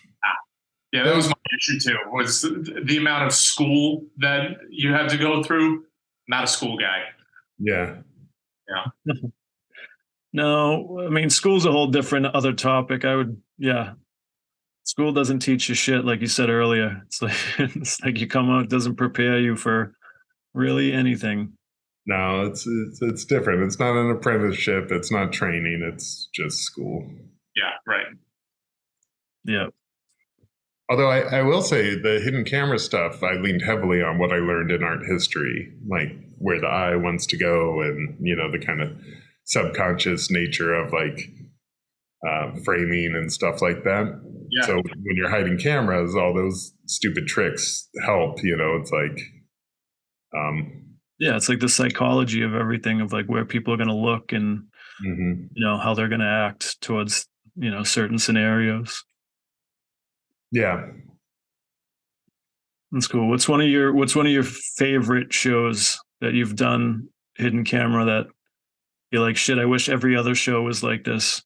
Yeah, that was my issue too, was the amount of school that you had to go through. Not a school guy. Yeah. Yeah. No, I mean, school's a whole different other topic. School doesn't teach you shit, like you said earlier. It's like you come out, it doesn't prepare you for really anything. No, it's different. It's not an apprenticeship. It's not training. It's just school. Yeah, right. Yeah. Although I will say the hidden camera stuff, I leaned heavily on what I learned in art history, like where the eye wants to go and, the kind of subconscious nature of like framing and stuff like that. Yeah. So when you're hiding cameras, all those stupid tricks help, it's like. It's like the psychology of everything, of like where people are going to look and, how they're going to act towards, certain scenarios. Yeah. That's cool. What's one of your favorite shows that you've done hidden camera that you're like, shit, I wish every other show was like this?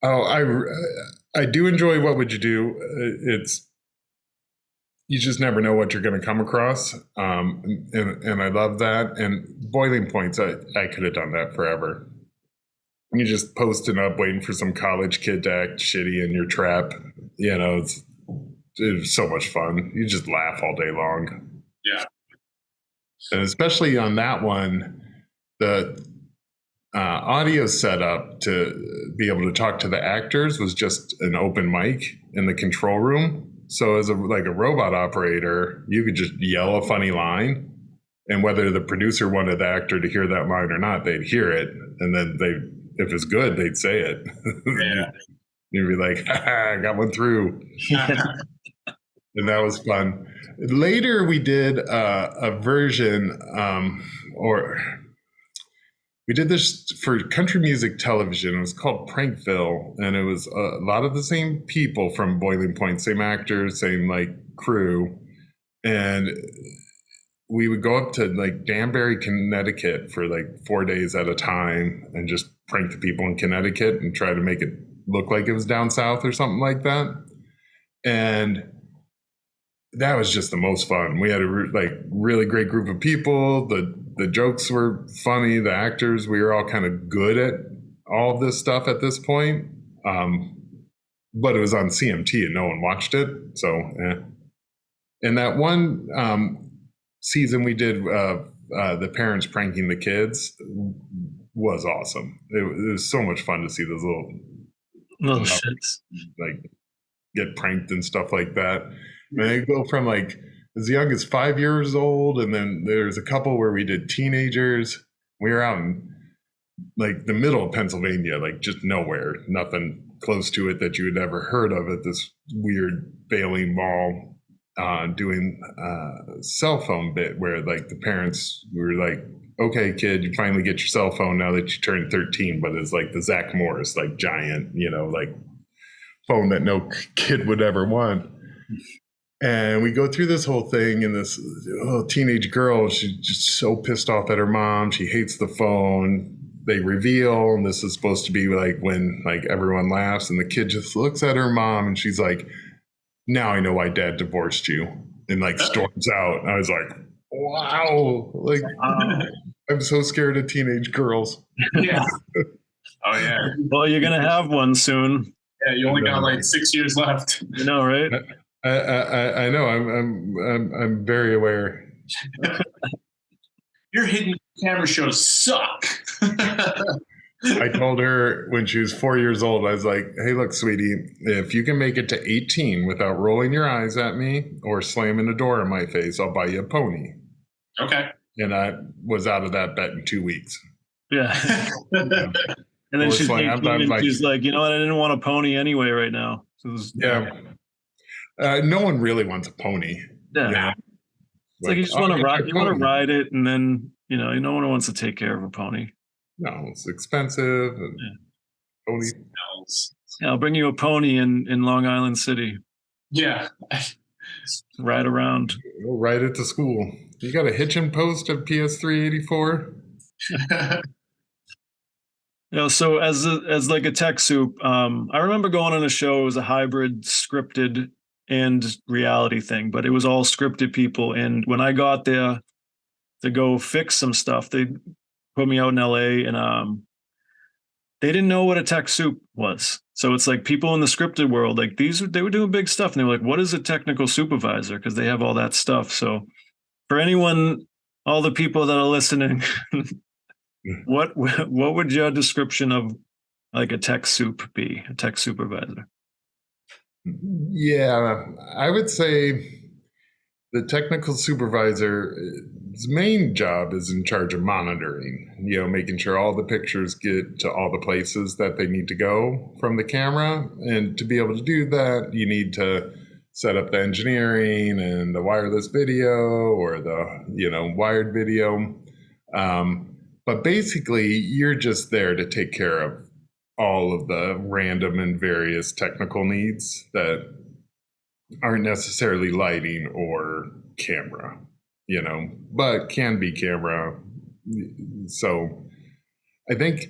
Oh, I do enjoy What Would You Do? You just never know what you're going to come across. And I love that. And Boiling Points, I could have done that forever. You just posting up, waiting for some college kid to act shitty in your trap. It's so much fun. You just laugh all day long. Yeah. And especially on that one, the audio setup to be able to talk to the actors was just an open mic in the control room. So as a robot operator, you could just yell a funny line, and whether the producer wanted the actor to hear that line or not, they'd hear it. And then if it's good, they'd say it. Yeah. You'd be like, I got one through. And that was fun. Later, we did a version, we did this for country music television. It was called Prankville, and it was a lot of the same people from Boiling Point, same actors, same crew. And we would go up to Danbury, Connecticut for 4 days at a time and just prank the people in Connecticut and try to make it look like it was down south or something like that. And that was just the most fun. We had a really great group of people. The jokes were funny. The actors, we were all kind of good at all of this stuff at this point. But it was on CMT and no one watched it. So, And that one season we did the parents pranking the kids was awesome. It was so much fun to see those little shits get pranked and stuff like that. And they go from as young as 5 years old, and then there's a couple where we did teenagers. We were out in the middle of Pennsylvania, just nowhere, nothing close to it that you had ever heard of at this weird failing mall, doing a cell phone bit where the parents were okay, kid, you finally get your cell phone now that you turned 13, but it's like the Zach Morris, like giant, like phone that no kid would ever want. And we go through this whole thing, and this teenage girl, she's just so pissed off at her mom. She hates the phone. They reveal, and this is supposed to be like when like everyone laughs, and the kid just looks at her mom, and she's like, now I know why dad divorced you, and like storms out. And I was like, wow, like I'm so scared of teenage girls. Yeah. Oh yeah. Well, you're gonna have one soon. Yeah, you only got like 6 years left. You know, right? I know. I'm very aware. Your hidden camera shows suck. I told her when she was 4 years old, I was like, hey, look, sweetie, if you can make it to 18 without rolling your eyes at me or slamming a door in my face, I'll buy you a pony. Okay. And I was out of that bet in 2 weeks. Yeah. And then she's like, she's like, you know what? I didn't want a pony anyway right now. So no one really wants a pony. Yeah. It's like you just want to ride. You want to ride it, and then no one wants to take care of a pony. No, it's expensive. And pony. Yeah, I'll bring you a pony in Long Island City. Yeah. Ride around. Go ride it to school. You got a hitch and post of PS384. So as like a tech soup, I remember going on a show. It was a hybrid scripted and reality thing, but it was all scripted people. And when I got there to go fix some stuff, they put me out in LA, and they didn't know what a tech soup was. So it's like people in the scripted world, like they were doing big stuff, and they were like, what is a technical supervisor? Because they have all that stuff. So for anyone, all the people that are listening, what would your description of like a tech soup be, a tech supervisor? Yeah, I would say the technical supervisor's main job is in charge of monitoring, making sure all the pictures get to all the places that they need to go from the camera. And to be able to do that, you need to set up the engineering and the wireless video or the, wired video. But basically, you're just there to take care of all of the random and various technical needs that aren't necessarily lighting or camera, but can be camera. So I think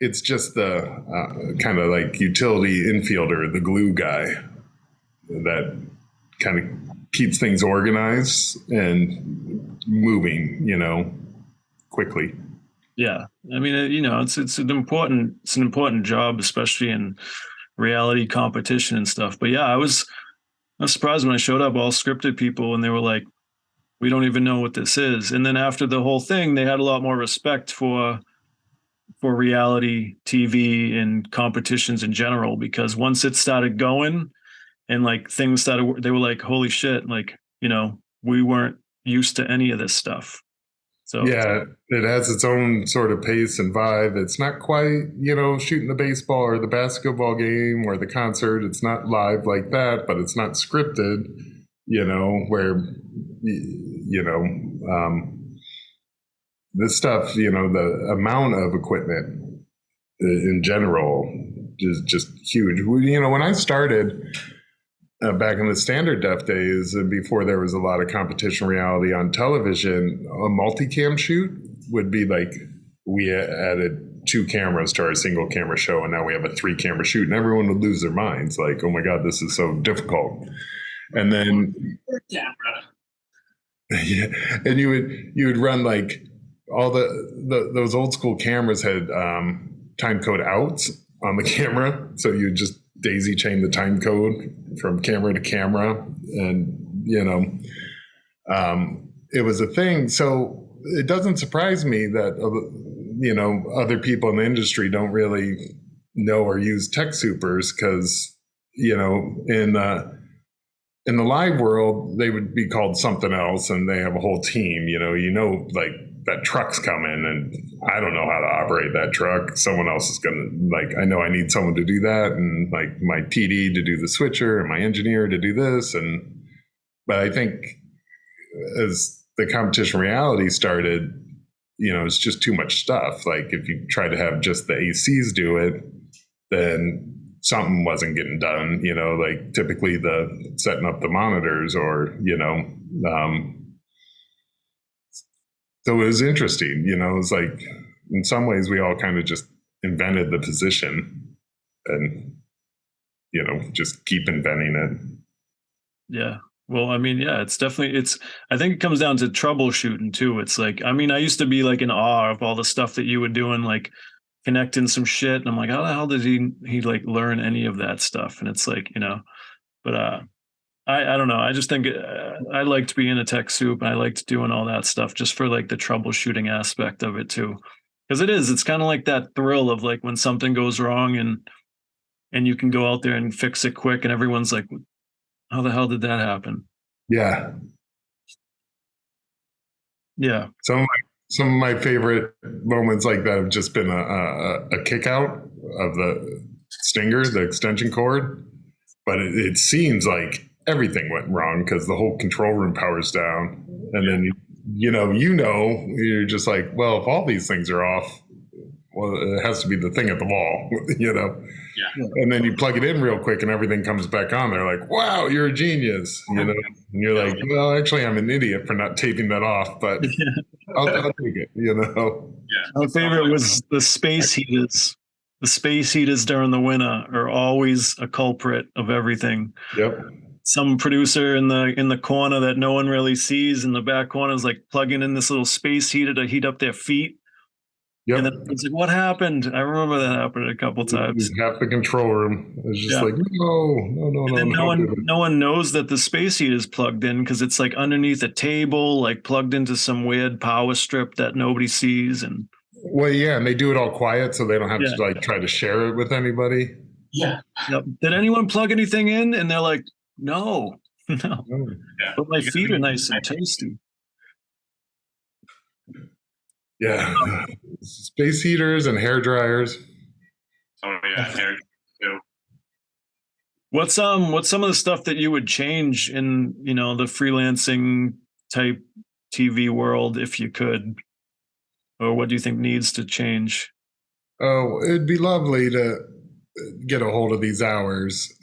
it's just the kind of like utility infielder, the glue guy that kind of keeps things organized and moving, quickly. Yeah. I mean, it's an important job, especially in reality competition and stuff. But yeah, I was surprised when I showed up, all scripted people, and they were like, we don't even know what this is. And then after the whole thing, they had a lot more respect for reality TV and competitions in general, because once it started going and like things started, they were like, holy shit, like, we weren't used to any of this stuff. So yeah, it has its own sort of pace and vibe. It's not quite, shooting the baseball or the basketball game or the concert. It's not live like that, but it's not scripted, where, this stuff, the amount of equipment in general is just huge. When I started back in the standard def days, before there was a lot of competition reality on television, a multicam shoot would be like, we added 2 cameras to our single camera show, and now we have a 3-camera shoot, and everyone would lose their minds, like, oh my God, this is so difficult. And then yeah, and you would run like all those old school cameras had time code outs on the camera, so you just daisy chain the time code from camera to camera, and it was a thing. So it doesn't surprise me that other people in the industry don't really know or use tech supers, because in the live world they would be called something else, and they have a whole team. Like that truck's coming, and I don't know how to operate that truck. Someone else is gonna, like, I know I need someone to do that, and like my TD to do the switcher and my engineer to do this. But I think as the competition reality started, it's just too much stuff. Like if you try to have just the ACs do it, then something wasn't getting done, like typically the setting up the monitors or, so it was interesting, it was like, in some ways we all kind of just invented the position and, just keep inventing it. Yeah. Well, I mean, yeah, it's definitely, I think it comes down to troubleshooting too. It's like, I mean, I used to be like in awe of all the stuff that you were doing, like connecting some shit. And I'm like, how the hell did he like learn any of that stuff? And it's like, but I don't know. I just think I liked being a tech soup and I liked doing all that stuff just for like the troubleshooting aspect of it too. Because it's kind of like that thrill of like when something goes wrong and you can go out there and fix it quick and everyone's like, how the hell did that happen? Yeah. Yeah. Some of my favorite moments like that have just been a kick out of the stinger, the extension cord. But it seems like everything went wrong because the whole control room powers down. And then, you're just like, well, if all these things are off, well, it has to be the thing at the wall, Yeah. And then you plug it in real quick and everything comes back on. They're like, wow, you're a genius, And you're like, well, actually, I'm an idiot for not taping that off, but I'll take it, Yeah. My favorite was the space heaters. The space heaters during the winter are always a culprit of everything. Yep. Some producer in the corner that no one really sees in the back corner is like plugging in this little space heater to heat up their feet. Yep. And then it's like, what happened? I remember that happened a couple times. Half the control room is just like, no one knows that the space heater is plugged in because it's like underneath a table, like plugged into some weird power strip that nobody sees. And well, yeah, and they do it all quiet so they don't have to like try to share it with anybody. Yeah. Yep. Did anyone plug anything in? And they're like, no. Yeah. But my feet are nice and tasty. Yeah. Space heaters and hair dryers. Oh yeah, hair too. What's some of the stuff that you would change in, the freelancing type TV world if you could? Or what do you think needs to change? Oh, it'd be lovely to get a hold of these hours.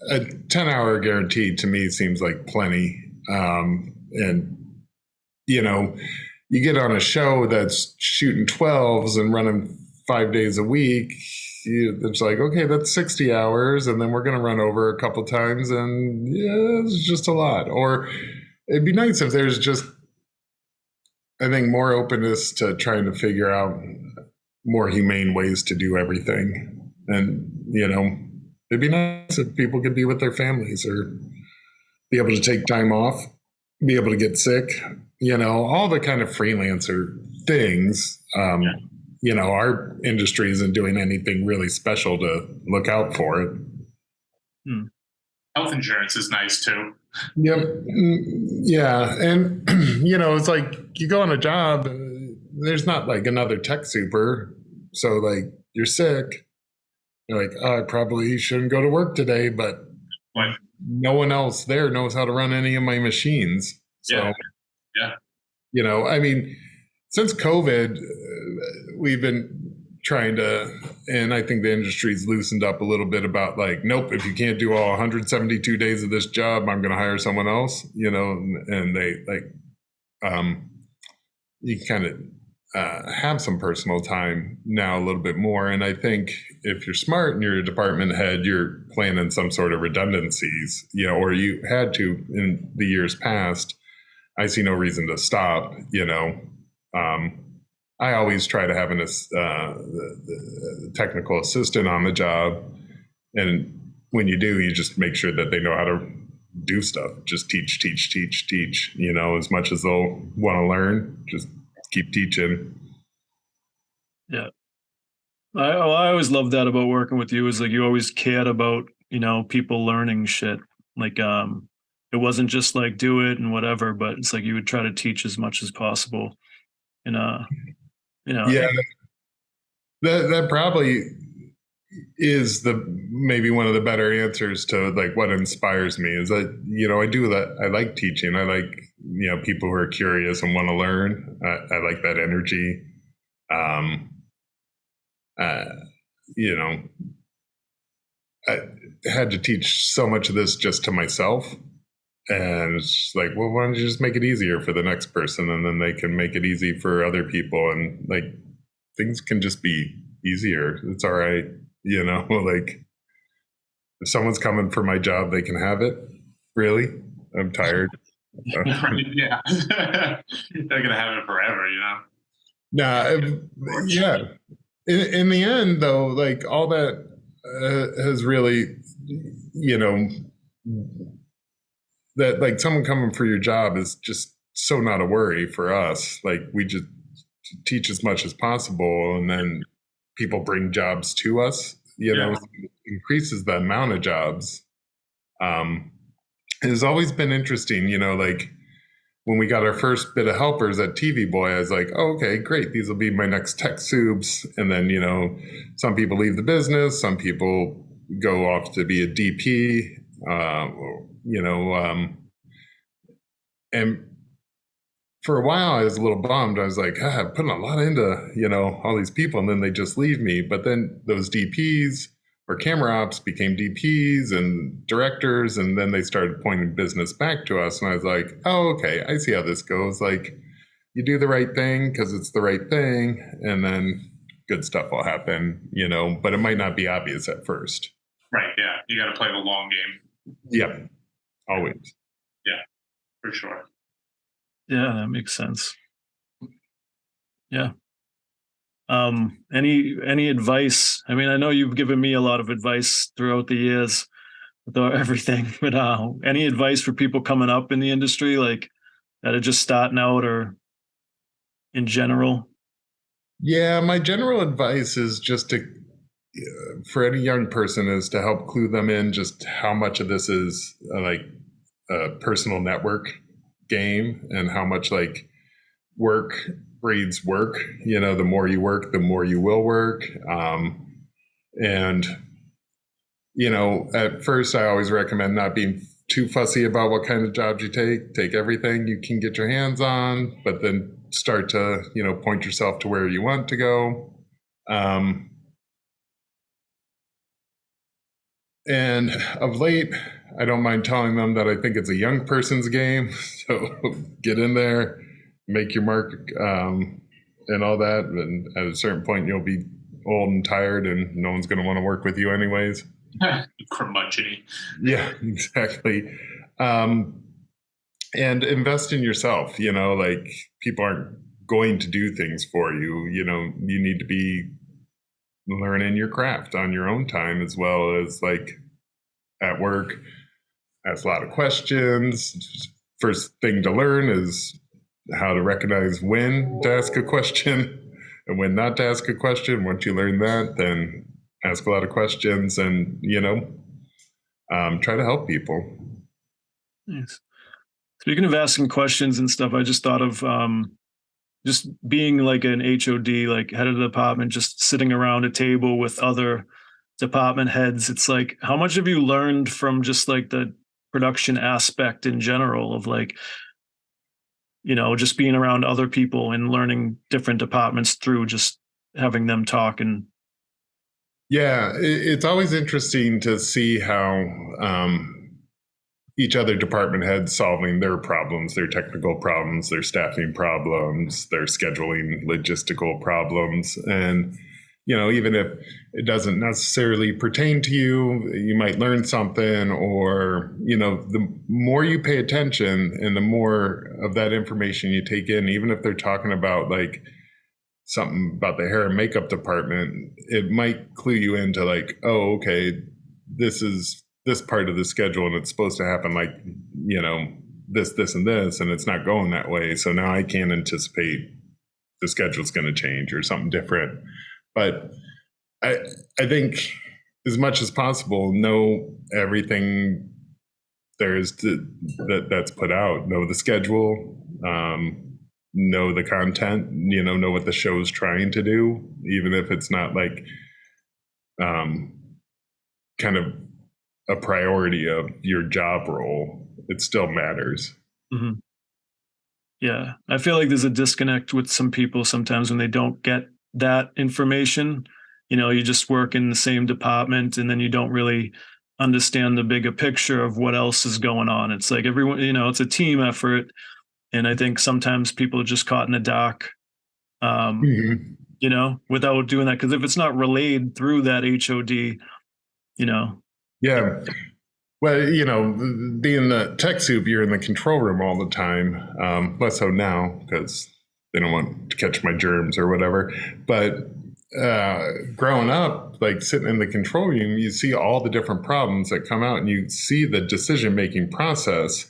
A 10-hour guarantee to me seems like plenty. And you get on a show that's shooting 12s and running 5 days a week. It's like, okay, that's 60 hours. And then we're going to run over a couple times. And it's just a lot. Or it'd be nice if there's just, I think, more openness to trying to figure out more humane ways to do everything. And, it'd be nice if people could be with their families or be able to take time off, be able to get sick, all the kind of freelancer things. Our industry isn't doing anything really special to look out for it. Health insurance is nice too. Yep. Yeah. And, it's like you go on a job, there's not like another tech super. So like you're sick. You're like, oh, I probably shouldn't go to work today, but no one else there knows how to run any of my machines. So, I mean, since COVID, we've been trying to, and I think the industry's loosened up a little bit about like, nope, if you can't do all 172 days of this job, I'm going to hire someone else, and they like, you can kind of have some personal time now a little bit more. And I think if you're smart and you're a department head, you're planning some sort of redundancies, or you had to in the years past. I see no reason to stop, I always try to have the technical assistant on the job. And when you do, you just make sure that they know how to do stuff. Just teach, as much as they'll want to learn, just keep teaching. Yeah. I always loved that about working with you is like, you always cared about, people learning shit. Like, it wasn't just like do it and whatever, but it's like you would try to teach as much as possible. And, yeah, that probably is the maybe one of the better answers to like what inspires me is that, you know, I do that. I like teaching. I like, you know, people who are curious and want to learn. I like that energy. You know, I had to teach so much of this just to myself. And it's like, well, why don't you just make it easier for the next person? And then they can make it easy for other people. And like, things can just be easier. It's all right. You know, like if someone's coming for my job, they can have it. Really? I'm tired. Right, yeah. They're going to have it forever, you know? Nah, yeah. In the end, though, like all that has really, you know, that like someone coming for your job is just so not a worry for us. Like we just teach as much as possible, and then people bring jobs to us, you know, so it increases the amount of jobs. It has always been interesting, you know, like when we got our first bit of helpers at TV Boy, I was like, oh, okay, great. These will be my next tech subs. And then, you know, some people leave the business, some people go off to be a DP, you know, and for a while I was a little bummed. I was like, I'm putting a lot into, you know, all these people, and then they just leave me. But then those DPs or camera ops became DPs and directors, and then they started pointing business back to us. And I was like, oh, okay, I see how this goes. Like you do the right thing because it's the right thing, and then good stuff will happen, you know, but it might not be obvious at first. Right, yeah. You got to play the long game. Yep, always. Yeah, for sure. Yeah, that makes sense. Yeah. Any advice? I mean, I know you've given me a lot of advice throughout the years with everything, but any advice for people coming up in the industry, like that are just starting out or in general? Yeah, my general advice is just to, for any young person, is to help clue them in just how much of this is like a personal network game and how much like work breeds work. You know, the more you work, the more you will work. And, you know, at first I always recommend not being too fussy about what kind of jobs you take. Take everything you can get your hands on, but then start to, you know, point yourself to where you want to go. And of late, I don't mind telling them that I think it's a young person's game. So get in there, make your mark, and all that. And at a certain point, you'll be old and tired, and no one's going to want to work with you anyways. Curmudgeon-y. Yeah, exactly. And invest in yourself. You know, like people aren't going to do things for you. You know, you need to be learning your craft on your own time, as well as like at work. Ask a lot of questions. First thing to learn is how to recognize when to ask a question and when not to ask a question. Once you learn that, then ask a lot of questions and, you know, try to help people. Nice. Speaking of asking questions and stuff, I just thought of just being like an HOD, like head of the department, just sitting around a table with other department heads. It's like, how much have you learned from just like the production aspect in general of like, you know, just being around other people and learning different departments through just having them talk? And yeah, it's always interesting to see how each other department head solving their problems, their technical problems, their staffing problems, their scheduling logistical problems. And, you know, even if it doesn't necessarily pertain to you, you might learn something, or, you know, the more you pay attention and the more of that information you take in, even if they're talking about like something about the hair and makeup department, it might clue you into like, oh, okay, this is this part of the schedule and it's supposed to happen like, you know, this, and this, and it's not going that way. So now I can't anticipate the schedule's going to change or something different. But I think as much as possible, know everything there is that's put out. Know the schedule, know the content, you know what the show's trying to do, even if it's not like kind of a priority of your job role, it still matters. Mm-hmm. Yeah. I feel like there's a disconnect with some people sometimes when they don't get that information. You know, you just work in the same department and then you don't really understand the bigger picture of what else is going on. It's like everyone, you know, it's a team effort. And I think sometimes people are just caught in the dark, you know, without doing that. Because if it's not relayed through that HOD, you know. Yeah. Well, you know, being the tech soup, you're in the control room all the time. Less so now because they don't want to catch my germs or whatever. But growing up, like sitting in the control room, you see all the different problems that come out and you see the decision-making process.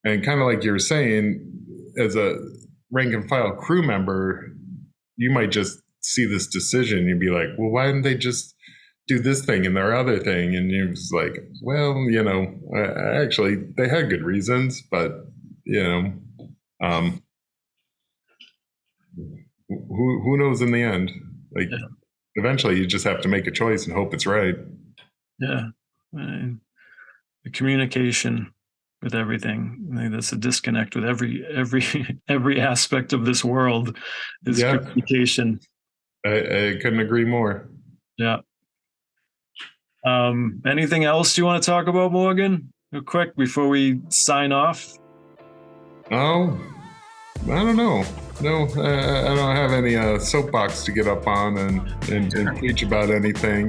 And kind of like you were saying, as a rank and file crew member, you might just see this decision. You'd be like, well, why didn't they just do this thing and their other thing? And you're just like, well, you know, actually they had good reasons, but you know, who knows in the end? Like, eventually you just have to make a choice and hope it's right. Yeah. The communication with everything. I think that's a disconnect with every aspect of this world is communication. I couldn't agree more. Yeah. Anything else you want to talk about, Morgan? Real quick before we sign off? Oh, I don't know. No, I don't have any soapbox to get up on and preach about anything.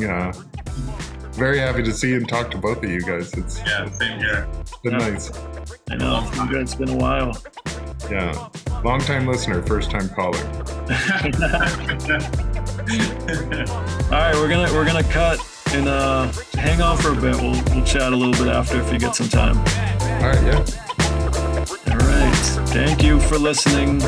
Very happy to see and talk to both of you guys. Same here. It's been nice. I know. It's been a while. Yeah. Long-time listener, first-time caller. All right, we're gonna cut and hang on for a bit. We'll chat a little bit after if you get some time. All right, yeah. All right. Thank you for listening.